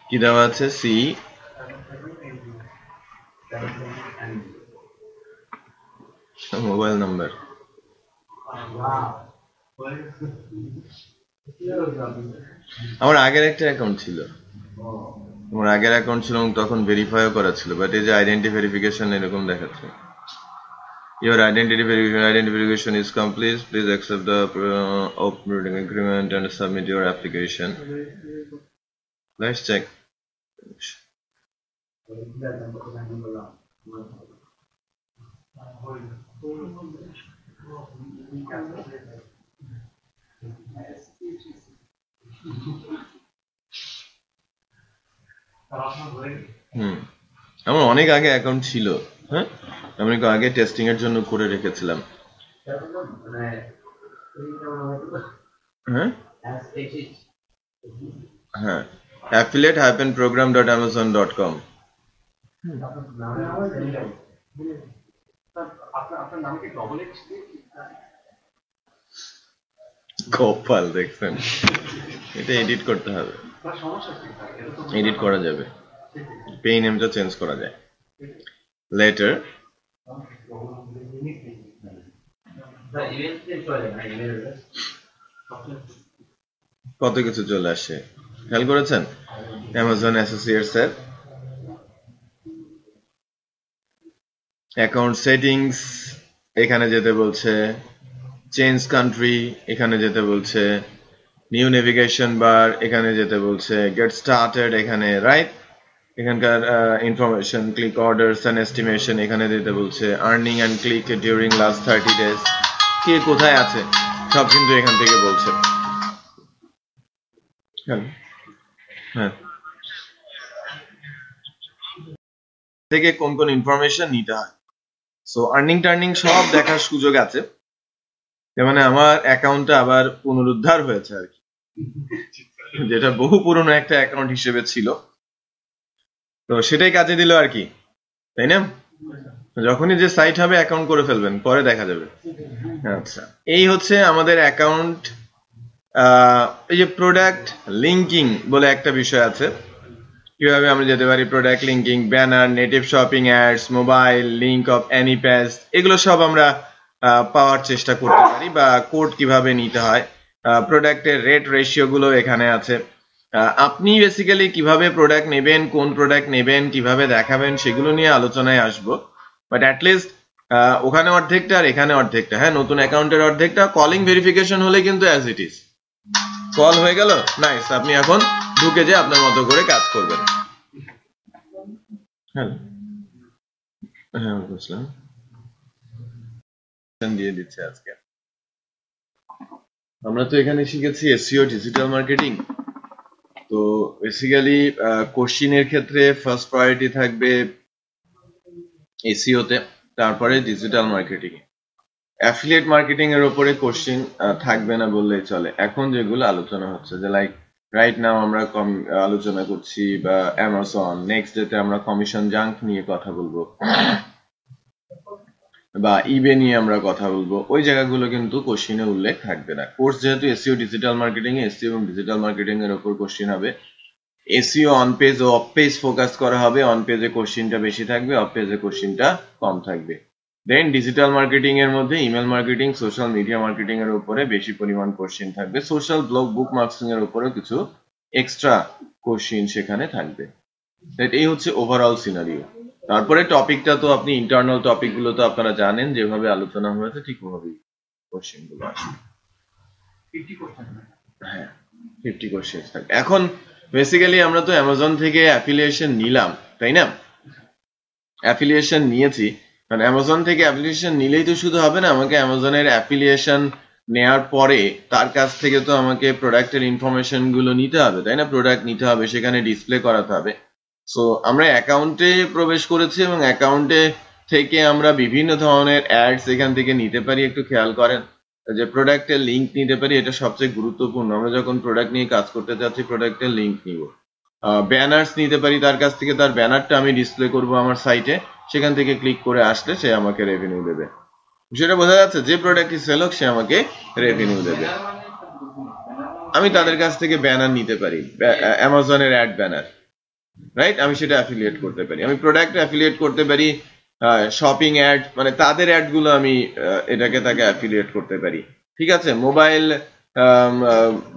কি দেওয়া আছে? সি মোবাইল নাম্বার। আমার আগের একটা অ্যাকাউন্ট ছিল, তখন ভেরিফাইও করা ছিল, বাট এই যে আইডেন্টি ভেরিফিকেশন এরকম দেখাচ্ছে। Your identity verification is complete. Please accept the operating agreement and submit your application. Let's check. আমার অনেক আগে অ্যাকাউন্ট ছিল, হ্যাঁ আমি আগে টেস্টিং এর জন্য করে রেখেছিলাম। হ্যাঁ হ্যাঁ affiliate-program.amazon.com আপনার নাম কি ডবল এক্স? কপাল দেখছেন, এটা এডিট করতে হবে, এডিট করা যাবে, পেই নেমটা চেঞ্জ করা যায় লেটার। কত কিছু চলে আসে, খেয়াল করেছেন? অ্যামাজন অ্যাসোসিয়েটস এর অ্যাকাউন্ট সেটিংস এখানে যেতে বলছে, চেঞ্জ কান্ট্রি এখানে যেতে বলছে, নিউ নেভিগেশন বার এখানে যেতে বলছে, গেট স্টার্টেড এখানে, রাইট? এখানকার information, click orders and estimation এখানে দিতে বলছে, earning and click during last 30 days, কে কোথায় আছে সব কিন্তু এখান থেকে বলছে। হ্যাঁ, থেকে কোন কোন ইনফরমেশন নিতে হয়, সো আর্নিং টার্নিং সব দেখার সুযোগ আছে। মানে আমার অ্যাকাউন্টটা আবার পুনরুদ্ধার হয়েছে আর কি, যেটা বহু পুরনো একটা অ্যাকাউন্ট হিসেবে ছিল, তো সেটাই কাজে দিল আর কি, তাই না? যখনই যে সাইট হবে অ্যাকাউন্ট করে ফেলবেন, পরে দেখা যাবে। আচ্ছা, এই হচ্ছে আমাদের অ্যাকাউন্ট। এই যে প্রোডাক্ট লিঙ্কিং বলে একটা বিষয় আছে, কিভাবে আমরা যেতে পারি product linking, banner, native shopping ads, mobile link of any page, এগুলো সব আমরা পাওয়ার চেষ্টা করতে পারি, বা কোড কিভাবে নিতে হয়, প্রোডাক্টের রেট রেশিও গুলো এখানে আছে। আপনি বেসিক্যালি কিভাবে প্রোডাক্ট নেবেন, কোন প্রোডাক্ট নেবেন, কিভাবে দেখাবেন, সেগুলো নিয়ে আলোচনায় আসবো, বাট অ্যাটলিস্ট ওখানে অর্ধেকটা আর এখানে অর্ধেকটা। হ্যাঁ, নতুন অ্যাকাউন্টের অর্ধেকটা কলিং ভেরিফিকেশন হলে কিন্তু অ্যাজ ইট ইজ, কল হয়ে গেল, নাইস, আপনি এখন ঢুকে যে আপনার মতো করে কাজ করবেন। হ্যাঁ বুঝলাম, দিয়ে দিচ্ছে আজকে। আমরা তো এখানে শিখেছি এসইও ডিজিটাল মার্কেটিং, তো বেসিক্যালি কোশ্চিনের ক্ষেত্রে ফার্স্ট প্রায়োরিটি থাকবে এসইও তে, তারপরে ডিজিটাল মার্কেটিং এ। অ্যাফিলিয়েট মার্কেটিং এর উপরে কোশ্চিন থাকবে না বললেই চলে। এখন যেগুলো আলোচনা হচ্ছে, যে লাইক রাইট নাও আমরা আলোচনা করছি বা অ্যামাজন, নেক্সট ডেতে আমরা কমিশন জাঙ্ক নিয়ে কথা বলবো, বা ইবে নিয়ে আমরা কথা বলবো, ওই জায়গাগুলো কিন্তু কোশ্চিনে উল্লেখ থাকবে না। কোর্স যেহেতু এসইও ডিজিটাল মার্কেটিং এ, এসইও এবং ডিজিটাল মার্কেটিং এর উপর কোশ্চিন হবে। এসইও অন পেজ ও অফ পেজ ফোকাস করা হবে, অন পেজে কোশ্চিনটা বেশি থাকবে, অফ পেজে কোশ্চিনটা কম থাকবে। দেন ডিজিটাল মার্কেটিং এর মধ্যে email marketing, social media marketing এর উপরে বেশি পরিমাণ কোশ্চিন থাকবে, সোশ্যাল ব্লগ, বুক মার্কেটিং এর উপরে কিছু এক্সট্রা কোশ্চিন সেখানে থাকবে। এই হচ্ছে ওভারঅল সিনারিও। তারপরে টপিকটা তো আপনি ইন্টারনাল টপিক গুলো তো আপনারা জানেন, যেভাবে আলোচনা হয়েছে ঠিক ওভাবেই কোশ্চেন গুলো আসবে। হ্যাঁ, 50 কোশ্চেন থাকে। এখন বেসিক্যালি আমরা তো অ্যামাজন থেকে অ্যাফিলিয়েশন নিলাম, তাই না? অ্যাফিলিয়েশন নিয়েছি, কারণ অ্যামাজন থেকে অ্যাফিলিয়েশন নিলেই তো শুধু হবে না, আমাকে অ্যামাজনের অ্যাফিলিয়েশন নেয়ার পরে তার কাছ থেকে তো আমাকে প্রোডাক্টের ইনফরমেশন গুলো নিতে হবে, তাই না? প্রোডাক্ট নিতে হবে, সেখানে ডিসপ্লে করাতে হবে। সো আমরা অ্যাকাউন্টে প্রবেশ করেছি এবং অ্যাকাউন্টে থেকে আমরা বিভিন্ন ধরনের অ্যাডস এখান থেকে নিতে পারি। একটু খেয়াল করেন যে প্রোডাক্টের লিঙ্ক নিতে পারি, এটা সবচেয়ে গুরুত্বপূর্ণ। আমরা যখন প্রোডাক্ট নিয়ে কাজ করতে চাচ্ছি, প্রোডাক্টের লিঙ্ক নিব। ব্যানার্স নিতে পারি, তার কাছ থেকে তার ব্যানারটা আমি ডিসপ্লে করব আমার সাইটে, সেখান থেকে ক্লিক করে আসলে সে আমাকে রেভিনিউ দেবে। সেটা বোঝা যাচ্ছে, যে প্রোডাক্টটি সেল হোক সে আমাকে রেভিনিউ দেবে। আমি তাদের কাছ থেকে ব্যানার নিতে পারি, অ্যামাজনের অ্যাড ব্যানার, রাইট? আমি সেটা অ্যাফিলিয়েট করতে পারি, আমি প্রোডাক্ট অ্যাফিলিয়েট করতে পারি, শপিং অ্যাড, মানে তাদের অ্যাড গুলো আমি এটাকে তাকে অ্যাফিলিয়েট করতে পারি, ঠিক আছে? মোবাইল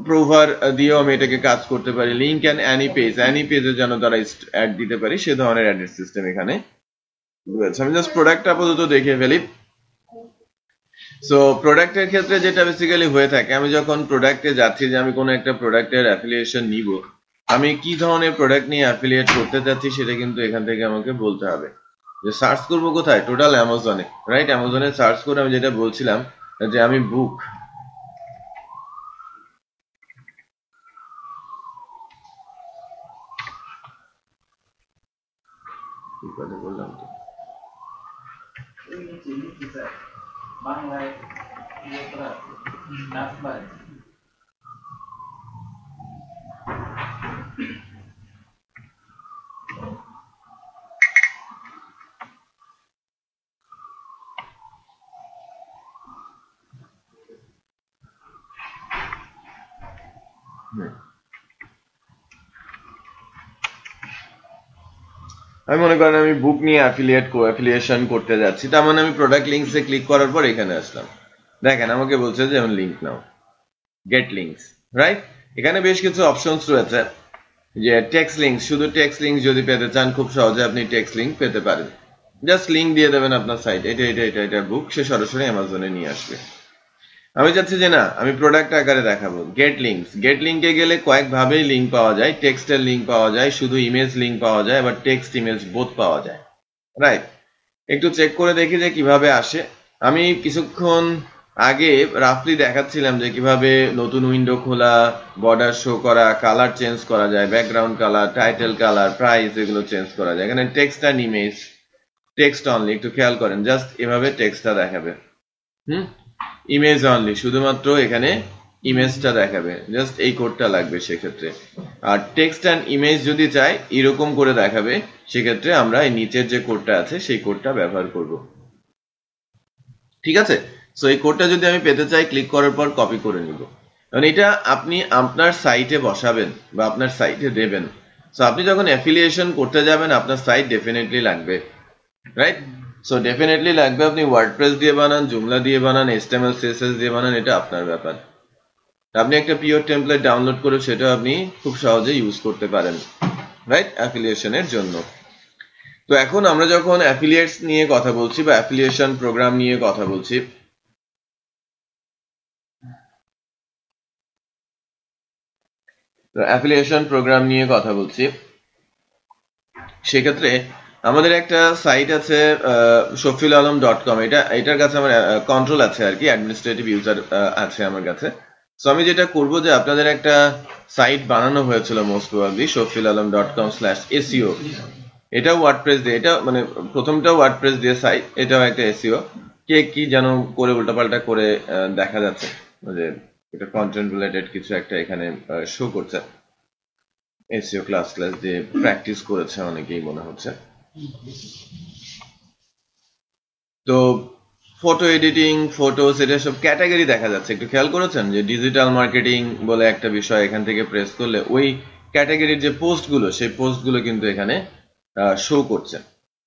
প্রোভার দিয়েও আমি এটাকে কাজ করতে পারি। Link and any page, any পেজে যেন তারা অ্যাড দিতে পারি, সে ধরনের অ্যাডের সিস্টেম এখানে রয়েছে। আমি জাস্ট প্রোডাক্ট আপাতত দেখে ফেলি। সো প্রোডাক্টের ক্ষেত্রে যেটা বেসিক্যালি হয়ে থাকে, আমি যখন প্রোডাক্টে যাচ্ছি, যে আমি কোনো একটা প্রোডাক্টের অ্যাফিলিয়েশন নিব, আমি কি ধরনের প্রোডাক্ট নিয়ে অ্যাফিলিয়েট করতে চাচ্ছি সেটা কিন্তু এখান থেকে আমাকে বলতে হবে। যে সার্চ করবো কোথায়? টোটাল অ্যামাজনে, রাইট? অ্যামাজনে সার্চ করে আমি যেটা বলছিলাম যে আমি বুক, বললাম তো বাংলায় নাম্বার আমি মনে করেন আমি বুক নিয়ে অ্যাফিলিয়েশন করতে যাচ্ছি, তার মানে আমি প্রোডাক্ট লিঙ্কসে ক্লিক করার পর এখানে আসলাম। দেখেন আমাকে বলছে যে যেমন লিঙ্ক নাও, গেট লিঙ্কস, রাইট? এখানে বেশ কিছু অপশনস রয়েছে, যে টেক্সট লিঙ্ক, শুধু টেক্সট লিঙ্ক যদি পেতে চান খুব সহজে আপনি টেক্সট লিঙ্ক পেতে পারেন। জাস্ট লিঙ্ক দিয়ে দেবেন আপনার সাইট, এটা বুক, সে সরাসরি অ্যামাজনে নিয়ে আসবে। আমি চাচ্ছি যে না, আমি প্রোডাক্ট আকারে দেখাবো। গেট লিঙ্কস, গেট লিঙ্কে গেলে কয়েক ভাবেই লিঙ্ক পাওয়া যায়। টেক্সটের লিঙ্ক পাওয়া যায়, শুধু ইমেজ লিঙ্ক পাওয়া যায়, আবার টেক্সট ইমেজ বোথ পাওয়া যায়, রাইট? একটু চেক করে দেখি যে কিভাবে আসে। আমি কিছুক্ষণ আগে রাফলি দেখাচ্ছিলাম যে কিভাবে নতুন উইন্ডো খোলা, বর্ডার শো করা, কালার চেঞ্জ করা যায়, background colour, title colour, price, এগুলো চেঞ্জ করা যায়। এখানে text and image, text only, একটু খেয়াল করেন, জাস্ট এভাবে টেক্সটটা দেখাবে। ইমেজ অনলি, শুধুমাত্র এখানে ইমেজটা দেখাবে, জাস্ট এই কোডটা লাগবে সেক্ষেত্রে। আর টেক্সট অ্যান্ড ইমেজ যদি চাই এরকম করে দেখাবে, সেক্ষেত্রে আমরা এই নিচের যে কোডটা আছে সেই কোডটা ব্যবহার করব। ঠিক আছে? সো এই কোডটা যদি আমি পেতে চাই, ক্লিক করার পর কপি করে নিব। কারণ এটা আপনি আপনার সাইটে বসাবেন বা আপনার সাইটে দেবেন। সো আপনি যখন অ্যাফিলিয়েশন করতে যাবেন আপনার সাইট ডেফিনেটলি লাগবে, রাইট? সো ডেফিনেটলি লাগবে। আপনি ওয়ার্ডপ্রেস দিয়ে বানান, জুমলা দিয়ে বানান, HTML CSS দিয়ে বানান, এটা আপনার ব্যাপার। আপনি একটা পিওর টেমপ্লেট ডাউনলোড করে সেটা আপনি খুব সহজে ইউজ করতে পারেন, রাইট, অ্যাফিলিয়েশনের জন্য। তো এখন আমরা যখন অ্যাফিলিয়েটস নিয়ে কথা বলছি বা অ্যাফিলিয়েশন প্রোগ্রাম নিয়ে কথা বলছি, অ্যাফিলিয়েশন প্রোগ্রাম নিয়ে কথা বলছি, সেক্ষেত্রে আমাদের একটা সাইট আছে shoffilalam.com, এটার কাছে আমার কন্ট্রোল আছে আর কি, অ্যাডমিনিস্ট্রেটিভ ইউজার আছে আমার কাছে। সো আমি যেটা করব যে আপনাদের একটা সাইট বানানো হয়েছিল মোস্ট প্রবাবলি shoffilalam.com/SEO, এটা ওয়ার্ডপ্রেস দিয়ে, এটা মানে প্রথমটা ওয়ার্ডপ্রেস দিয়ে সাইট, এটাও একটা SEO। কে কি যেন করে উল্টাপাল্টা করে দেখা যাচ্ছে যে এটা কন্টেন্ট রিলেটেড কিছু একটা এখানে শো করছে। SEO ক্লাস দিয়ে প্র্যাকটিস করেছে অনেকেই মনে হচ্ছে। তো ফটো এডিটিং, ফটোস, এটা সব ক্যাটাগরি দেখা যাচ্ছে। একটু খেয়াল করেছেন যে ডিজিটাল মার্কেটিং বলে একটা বিষয়, এখান থেকে প্রেস করলে ওই ক্যাটাগরির যে পোস্টগুলো, সেই পোস্টগুলো কিন্তু এখানে শো করছে।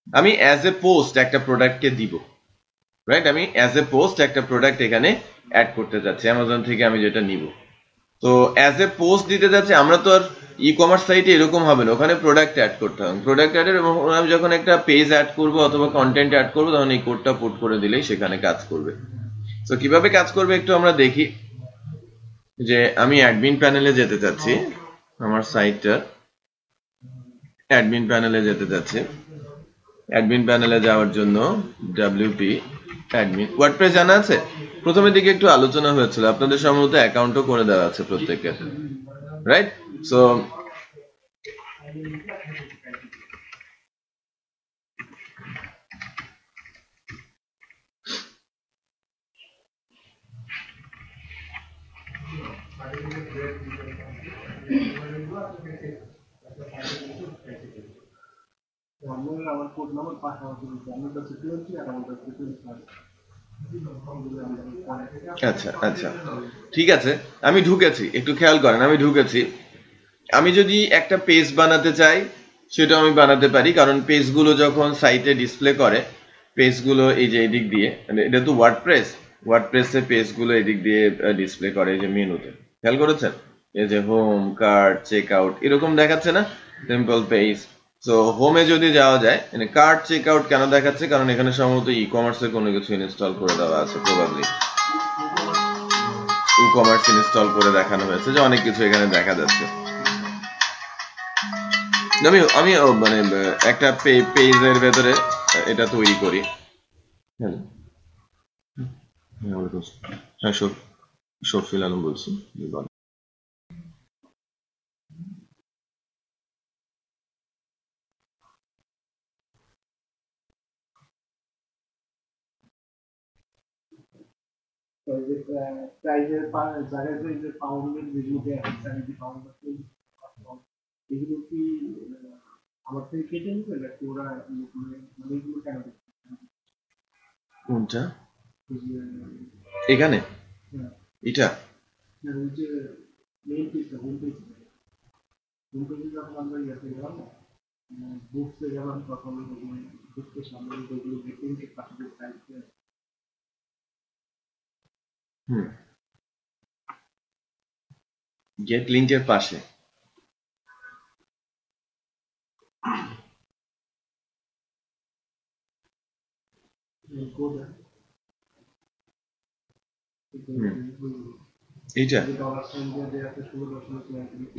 আমি অ্যাজ এ পোস্ট একটা প্রোডাক্টকে দিব, রাইট? আমি অ্যাজ এ পোস্ট একটা প্রোডাক্ট এখানে অ্যাড করতে যাচ্ছি অ্যামাজন থেকে, আমি যেটা নিব। তো অ্যাজ এ পোস্ট দিতে যাচ্ছে, আমরা তো আর ই কমার্স সাইটে এরকম হবে না, ওখানে প্রোডাক্ট অ্যাড করতে হবে। প্রোডাক্ট অ্যাডের আমি যখন একটা পেজ অ্যাড করবো অথবা কন্টেন্ট অ্যাড করবো, তখন এই কোডটা পুট করে দিলেই সেখানে কাজ করবে। তো কিভাবে কাজ করবে একটু আমরা দেখি। যে আমি অ্যাডমিন প্যানেলে যেতে চাচ্ছি, আমার সাইটটা অ্যাডমিন প্যানেলে যেতে চাচ্ছি। অ্যাডমিন প্যানেলে যাওয়ার জন্য WP অ্যাডমিন, ওয়ার্ডপ্রেস জানা আছে? প্রথমের দিকে একটু আলোচনা হয়েছিল, আপনাদের সম্ভবত অ্যাকাউন্টও করে দেওয়া আছে প্রত্যেকের, রাইট? সো আমার কোড নাম্বার পাঠানো, আমার কাছে 20 আর আমার কাছে 25। আচ্ছা আচ্ছা, ঠিক আছে, আমি ঢুকেছি, একটু খেয়াল করেন, আমি ঢুকেছি। আমি যদি একটা পেজ বানাতে চাই সেটা আমি বানাতে পারি, কারণ পেজগুলো যখন সাইটে ডিসপ্লে করে, পেজগুলো এই যে এদিক দিয়ে, এটা তো ওয়ার্ডপ্রেসে পেজগুলো এদিক দিয়ে ডিসপ্লে করে, এই যে মেনুতে খেয়াল করেছেন, এই যে হোম, কার্ট, চেক আউট, এরকম দেখাচ্ছে না, সিম্পল পেজ। সো হোমে যদি যাওয়া যায়, মানে কার্ট, চেক আউট কেন দেখাচ্ছে, কারণ এখানে সম্ভবত ই কমার্সের কোনো কিছু ইনস্টল করে দেওয়া আছে, প্রবাবলি ই কমার্স ইনস্টল করে দেখানো হয়েছে, যে অনেক কিছু এখানে দেখা যাচ্ছে। আমি মানে একটা পেজের ভেতরে এটা তৈরি করি। হ্যাঁ, শফিল আলম বলছি। প্রাইজের জায়গায় যে পাউন্ডের যেগুলোতে পাউন্ড এগুলো কি আমার থেকে কেটে নেবে নাকি ওরা মানে এগুলো কেন কোনটা এখানে এটা ওই যে মেইন পেজটা হোম পেজ যখন আমরা ইয়াতে গেলাম বুকসে গেলাম তখন বুকসের সামনে যেগুলো প্রিন্টের পাশে যে সাইজ গেট লিংকের পাশে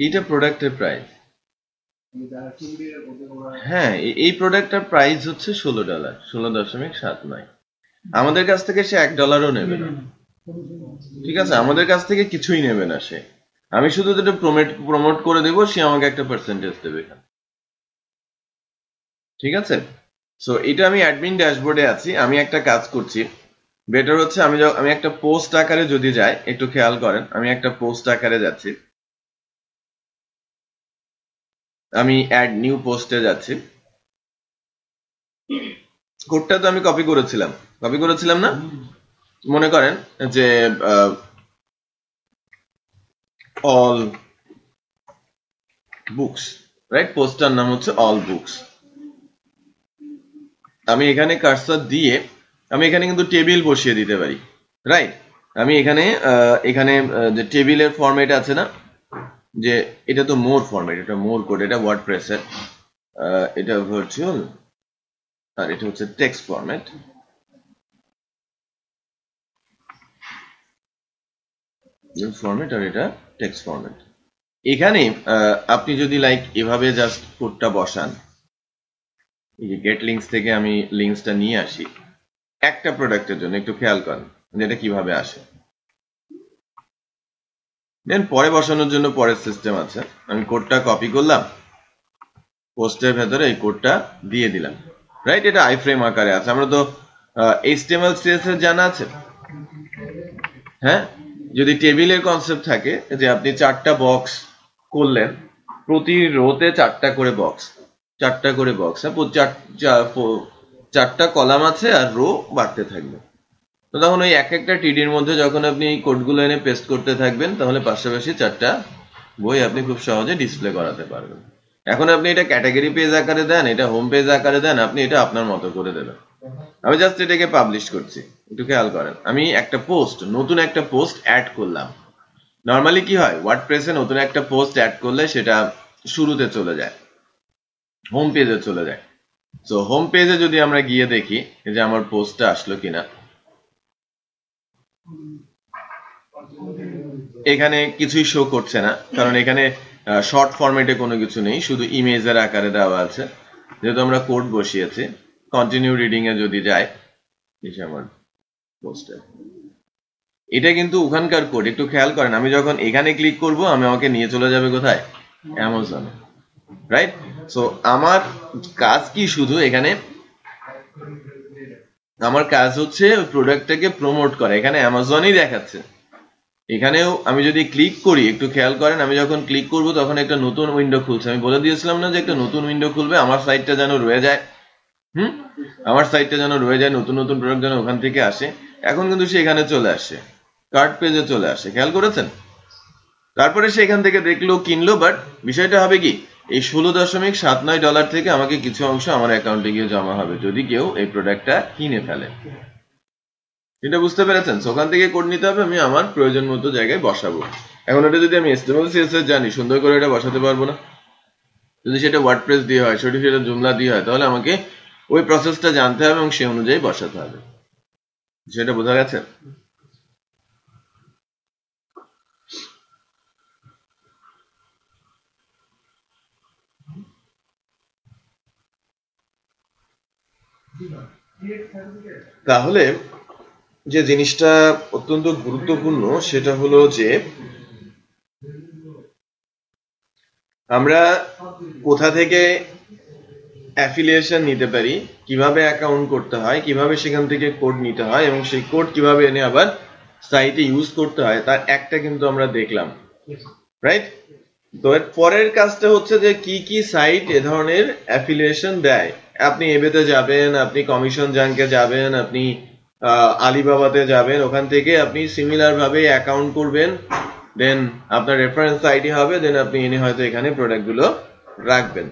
এইটা প্রোডাক্টের প্রাইস হ্যাঁ এই প্রোডাক্টটার প্রাইস হচ্ছে $16 $16.79 আমাদের কাছ থেকে সে $1ও নেবে না ঠিক আছে আমাদের কাছ থেকে কিছুই নেবে না সে আমি শুধু যেটা প্রমোট করে দেবো সে আমাকে একটা পার্সেন্টেজ দেবে ঠিক আছে সো এটা আমি অ্যাডমিন ড্যাশবোর্ডে আছি আমি একটা কাজ করছি বেটার হচ্ছে আমি একটা পোস্ট আকারে যদি যাই একটু খেয়াল করেন আমি একটা পোস্ট আকারে যাচ্ছি আমি অ্যাড নিউ পোস্টে যাচ্ছি কোডটা তো আমি কপি করেছিলাম না মনে করেন যে অল বুকস রাইট পোস্টার নাম হচ্ছে অল বুকস আমি এখানে কার্সর দিয়ে আমি এখানে কিন্তু টেবিল বসিয়ে দিতে পারি রাইট আমি এখানে যে টেবিলের ফরম্যাট আছে না যে এটা তো মোর ফরম্যাট এটা মোর কোড এটা ওয়ার্ডপ্রেসের এটা ভার্চুয়াল আর এটা হচ্ছে টেক্সট ফরম্যাট আর এটা টেক্সট ফরম্যাট এখানে আপনি যদি লাইক এভাবে জাস্ট কোডটা বসান এই যে গেট লিংকস থেকে আমি লিংকসটা নিয়ে আসি একটা প্রোডাক্টের জন্য একটু খেয়াল করেন যেটা কিভাবে আসে দেন পরে বসানোর জন্য পরের সিস্টেম আছে আমি কোডটা কপি করলাম পোস্টের ভেতরে এই কোডটা দিয়ে দিলাম রাইট এটা আইফ্রেম আকারে আছে আমরা তো HTML CSS জানা আছে হ্যাঁ যদি টেবিলের কনসেপ্ট থাকে যে আপনি 4টা বক্স করলেন প্রতি রোতে 4টা করে বক্স 4টা কলাম আছে আর রো বাড়তে থাকবে তো তখন ওই একটা টিডির মধ্যে যখন আপনি এই কোডগুলো এনে পেস্ট করতে থাকবেন তাহলে পাশাপাশি 4টা বই আপনি খুব সহজে ডিসপ্লে করাতে পারবেন এখন আপনি এটা ক্যাটাগরি পেজ আকারে দেন এটা হোম পেজ আকারে দেন আপনি এটা আপনার মতো করে দেবেন আমি জাস্ট এটাকে পাবলিশ করছি একটু খেয়াল করেন আমি নতুন একটা পোস্ট অ্যাড করলাম নরমালি কি হয় ওয়ার্ডপ্রেসে নতুন একটা পোস্ট অ্যাড করলে সেটা শুরুতে চলে যায় হোম পেজে চলে যায় সো হোম পেজে যদি আমরা গিয়ে দেখি যে আমার পোস্টটা আসলো কিনা এখানে কিছুই শো করছে না কারণ এখানে শর্ট ফরম্যাটে কোনো কিছু নেই শুধু ইমেজের আকারে দেওয়া আছে যেহেতু আমরা কোড বসিয়েছি কন্টিনিউ রিডিং এ যদি যাই আমার পোস্টে এটা কিন্তু ওখানকার কোড একটু খেয়াল করেন আমি যখন এখানে ক্লিক করব আমাকে নিয়ে চলে যাবে কোথায় অ্যামাজনে রাইট সো আমার কাজ কি শুধু এখানে আমার কাজ হচ্ছে ওই প্রোডাক্টটাকে প্রমোট করা এখানে অ্যামাজনই দেখাচ্ছে এখানেও আমি যদি ক্লিক করি একটু খেয়াল করেন আমি যখন ক্লিক করব তখন একটা নতুন উইন্ডো খুলছে আমি বলে দিয়েছিলাম না যে একটা নতুন উইন্ডো খুলবে আমার সাইটটা যেন রয়ে যায় নতুন নতুন প্রোডাক্ট যেন ওখান থেকে আসে এখন কিন্তু সে এখানে চলে আসে কার্ট পেজে চলে আসে খেয়াল করেছেন তারপরে সে এখান থেকে দেখলো কিনলো বাট বিষয়টা হবে কি এই $16.79 থেকে আমাকে কিছু অংশ আমার অ্যাকাউন্টে গিয়ে জমা হবে যদি কেউ এই প্রোডাক্টটা কিনে ফেলে এটা বুঝতে পেরেছেন ওখান থেকে কোড নিতে হবে আমি আমার প্রয়োজন মতো জায়গায় বসাবো এখন এটা যদি আমি HTML CSS জানি সুন্দর করে এটা বসাতে পারবো না যদি সেটা ওয়ার্ডপ্রেস দিয়ে হয় সেটা জুমলা দিয়ে হয় তাহলে আমাকে ওই প্রসেসটা জানতে হবে এবং সেই অনুযায়ী বসাতে হবে সেটা বোঝা গেছে তাহলে যে জিনিসটা অত্যন্ত গুরুত্বপূর্ণ সেটা হলো যে আমরা কোথা থেকে অ্যাফিলিয়েশন নিতে পারি কিভাবে অ্যাকাউন্ট করতে হয় কিভাবে সেখান থেকে কোড নিতে হয় এবং সেই কোড কিভাবে এনে আবার সাইটে ইউজ করতে হয় তার একটা কিন্তু আমরা দেখলাম, রাইট? তো এর পরের কাজটা হচ্ছে যে কি কি সাইট এ ধরনের অ্যাফিলিয়েশন দেয়। আপনি এবেতে যাবেন, আপনি কমিশন জাঙ্কে যাবেন, আপনি আলিবাবাতে যাবেন, ওখান থেকে আপনি সিমিলার ভাবে অ্যাকাউন্ট করবেন, দেন আপনার রেফারেন্স আইডি হবে, দেন আপনি এনে হয়তো এখানে প্রোডাক্ট গুলো রাখবেন।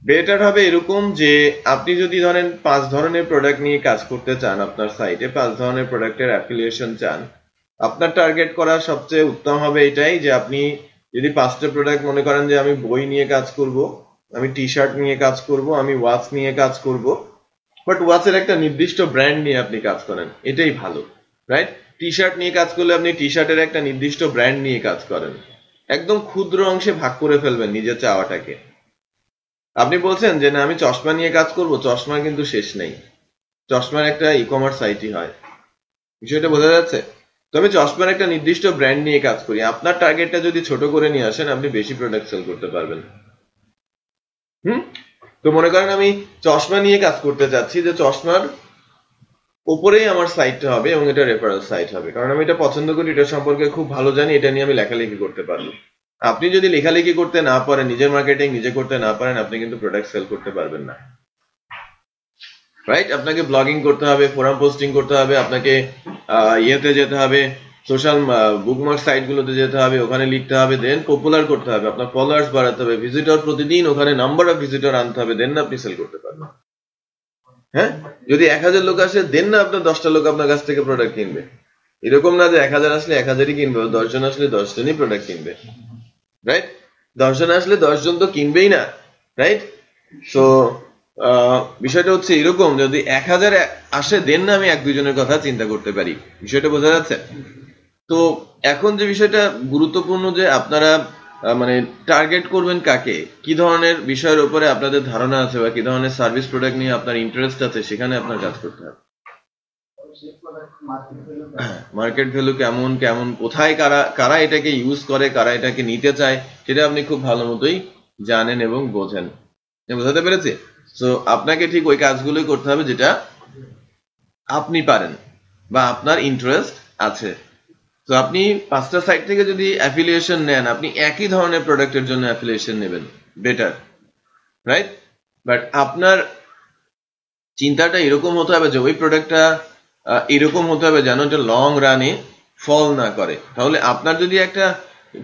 বেটার হবে এরকম যে আপনি যদি ধরেন 5 ধরনের প্রোডাক্ট নিয়ে কাজ করতে চান, আপনার সাইটে 5 ধরনের প্রোডাক্টের অ্যাফিলিয়েশন চান, আপনার টার্গেট করা সবচেয়ে উত্তম হবে এটাই যে আপনি যদি 5টা প্রোডাক্ট মনে করেন যে আমি বই নিয়ে কাজ করব, আমি টি শার্ট নিয়ে কাজ করব, আমি ওয়াচ নিয়ে কাজ করব, বাট ওয়াচের একটা নির্দিষ্ট ব্র্যান্ড নিয়ে আপনি কাজ করেন, এটাই ভালো, রাইট? টি শার্ট নিয়ে কাজ করলে আপনি টি শার্টের একটা নির্দিষ্ট ব্র্যান্ড নিয়ে কাজ করেন, একদম ক্ষুদ্র অংশে ভাগ করে ফেলবেন নিজের চাওয়াটাকে। আপনি বলছেন যে না আমি চশমা নিয়ে কাজ করব, চশমা কিন্তু শেষ নেই, চশমার একটা ই কমার্স সাইটই হয়, বিষয়টা বোঝা যাচ্ছে? তবে চশমার একটা নির্দিষ্ট ব্র্যান্ড নিয়ে কাজ করি, আপনার টার্গেটটা যদি ছোট করে নিয়ে আসেন আপনি বেশি প্রোডাক্ট সেল করতে পারবেন। তো মনে করেন আমি চশমা নিয়ে কাজ করতে চাচ্ছি, যে চশমার উপরেই আমার সাইটটা হবে এবং এটা রেফারেল সাইট হবে, কারণ আমি এটা পছন্দ করি, এটা সম্পর্কে খুব ভালো জানি, এটা নিয়ে আমি লেখালেখি করতে পারবো। আপনি যদি লেখালেখি করতে না পারেন, নিজের মার্কেটিং নিজে করতে না পারেন, আপনি কিন্তু প্রোডাক্ট সেল করতে পারবেন না, রাইট? আপনাকে ব্লগিং করতে হবে, ফোরাম পোস্টিং করতে হবে, আপনাকে ইয়েতে যেতে হবে, সোশ্যাল বুকমার্ক সাইট গুলোতে যেতে হবে, ওখানে লিখতে হবে, দেন পপুলার করতে হবে, আপনার ফলোয়ার্স বাড়াতে হবে, ভিজিটর প্রতিদিন ওখানে নাম্বার অফ ভিজিটর আনতে হবে, দেন না আপনি সেল করতে পারবেন। হ্যাঁ, যদি 1000 লোক আসে দেন না আপনার 10টা লোক আপনার কাছ থেকে প্রোডাক্ট কিনবে, এরকম না যে 1000 আসলে 1000ই কিনবে, 10 জন আসলে 10 জনই প্রোডাক্ট কিনবে, রাইট? 10 জন আসলে 10 জন তো কিনবেই না, রাইট? সো বিষয়টা হচ্ছে এরকম, যদি 1000 আসে দেন না আমি 1-2 জনের কথা চিন্তা করতে পারি, বিষয়টা বোঝা যাচ্ছে? তো এখন যে বিষয়টা গুরুত্বপূর্ণ যে আপনারা মানে টার্গেট করবেন কাকে, কি ধরনের বিষয়ের উপরে আপনাদের ধারণা আছে বা কি ধরনের সার্ভিস প্রোডাক্ট নিয়ে আপনার ইন্টারেস্ট আছে, সেখানে আপনার কাজ করতে হবে। মার্কেট ভ্যালু কেমন কেমন, কোথায় কারা এটাকে ইউজ করে, কারা এটাকে নিতে চায়, সেটা আপনি খুব ভালো মতোই জানেন এবং বোঝেন। বোঝাতে পেরেছি? সো আপনাকে ঠিক ওই কাজগুলোই করতে হবে যেটা আপনি পারেন বা আপনার ইন্টারেস্ট আছে। তো আপনি 5টা সাইট থেকে যদি অ্যাফিলিয়েশন নেন, আপনি একই ধরনের প্রোডাক্টের জন্য অ্যাফিলিয়েশন নেবেন, বেটার, রাইট? বাট আপনার চিন্তাটা এরকম হতে হবে যে ওই প্রোডাক্টটা এরকম হতে হবে যেন এটা লং রানে ফল না করে। তাহলে আপনার যদি একটা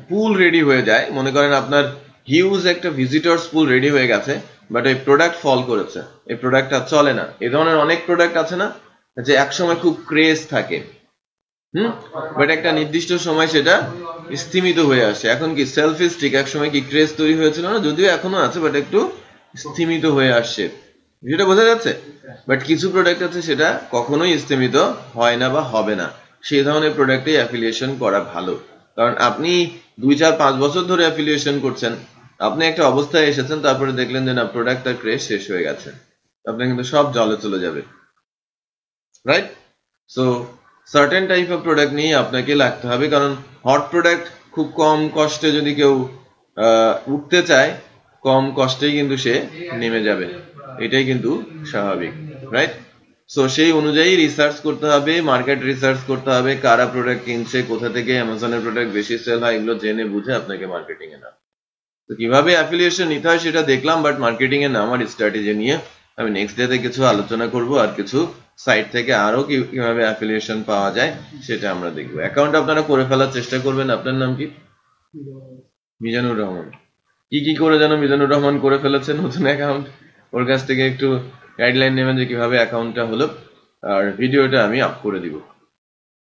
পুল রেডি হয়ে যায়, মনে করেন আপনার হিউজ একটা ভিজিটর্স পুল রেডি হয়ে গেছে, বাট এই প্রোডাক্ট ফল করেছে, এই প্রোডাক্টটা চলে না, এই ধরনের অনেক প্রোডাক্ট আছে না যে একসময় খুব ক্রেজ থাকে, বাট একটা নির্দিষ্ট সময় সেটা স্থিমিত হয়ে আসে। এখন কি সেলফি স্টিক এক সময় কি ক্রেজ তৈরি হয়েছিল না, যদিও এখনো আছে, বাট একটু স্থিমিত হয়ে আসছে, যেটা বোঝা যাচ্ছে? বাট কিছু প্রোডাক্ট আছে সেটা কখনোই স্থিমিত হয় না বা হবে না, সেই ধরনের প্রোডাক্টে অ্যাফিলিয়েশন করা ভালো। কারণ আপনি 2-4-5 বছর ধরে অ্যাফিলিয়েশন করছেন, আপনি একটা অবস্থায় এসেছেন, তারপরে দেখলেন যে না প্রোডাক্টটার ক্রেজ শেষ হয়ে গেছে, আপনার কিন্তু সব জলে চলে যাবে, right? So certain type of product নিয়ে আপনাকে লাগতে হবে, কারণ হট প্রোডাক্ট খুব কম কষ্টে যদি কেউ উঠতে চায়, কম কষ্টেই কিন্তু সে নেমে যাবে, এটাই কিন্তু স্বাভাবিক, রাইট? সো সেই অনুযায়ী রিসার্চ করতে হবে, মার্কেট রিসার্চ করতে হবে, কারা প্রোডাক্ট কিনছে, কোথা থেকে অ্যামাজনের প্রোডাক্ট বেশি সেল হয়, এগুলো জেনে বুঝে আপনাকে মার্কেটিং এ নাম। তো কিভাবে অ্যাফিলিয়েশন নিতে হয় সেটা দেখলাম, বাট মার্কেটিং এ নামার স্ট্র্যাটেজি নিয়ে আমি নেক্সট ডেতে কিছু আলোচনা করব, আর কিছু সাইট থেকে আরো কিভাবে অ্যাফিলিয়েশন পাওয়া যায় সেটা আমরা দেখবো। অ্যাকাউন্ট আপনারা করে ফেলার চেষ্টা করবেন। আপনার নাম কি? মিজানুর রহমান। কি করে যেন মিজানুর রহমান করে ফেলেছে নতুন অ্যাকাউন্ট, ওর কাছ থেকে একটু গাইডলাইন নেবেন যে কিভাবে অ্যাকাউন্টটা হলো, আর ভিডিওটা আমি আপ করে দিব।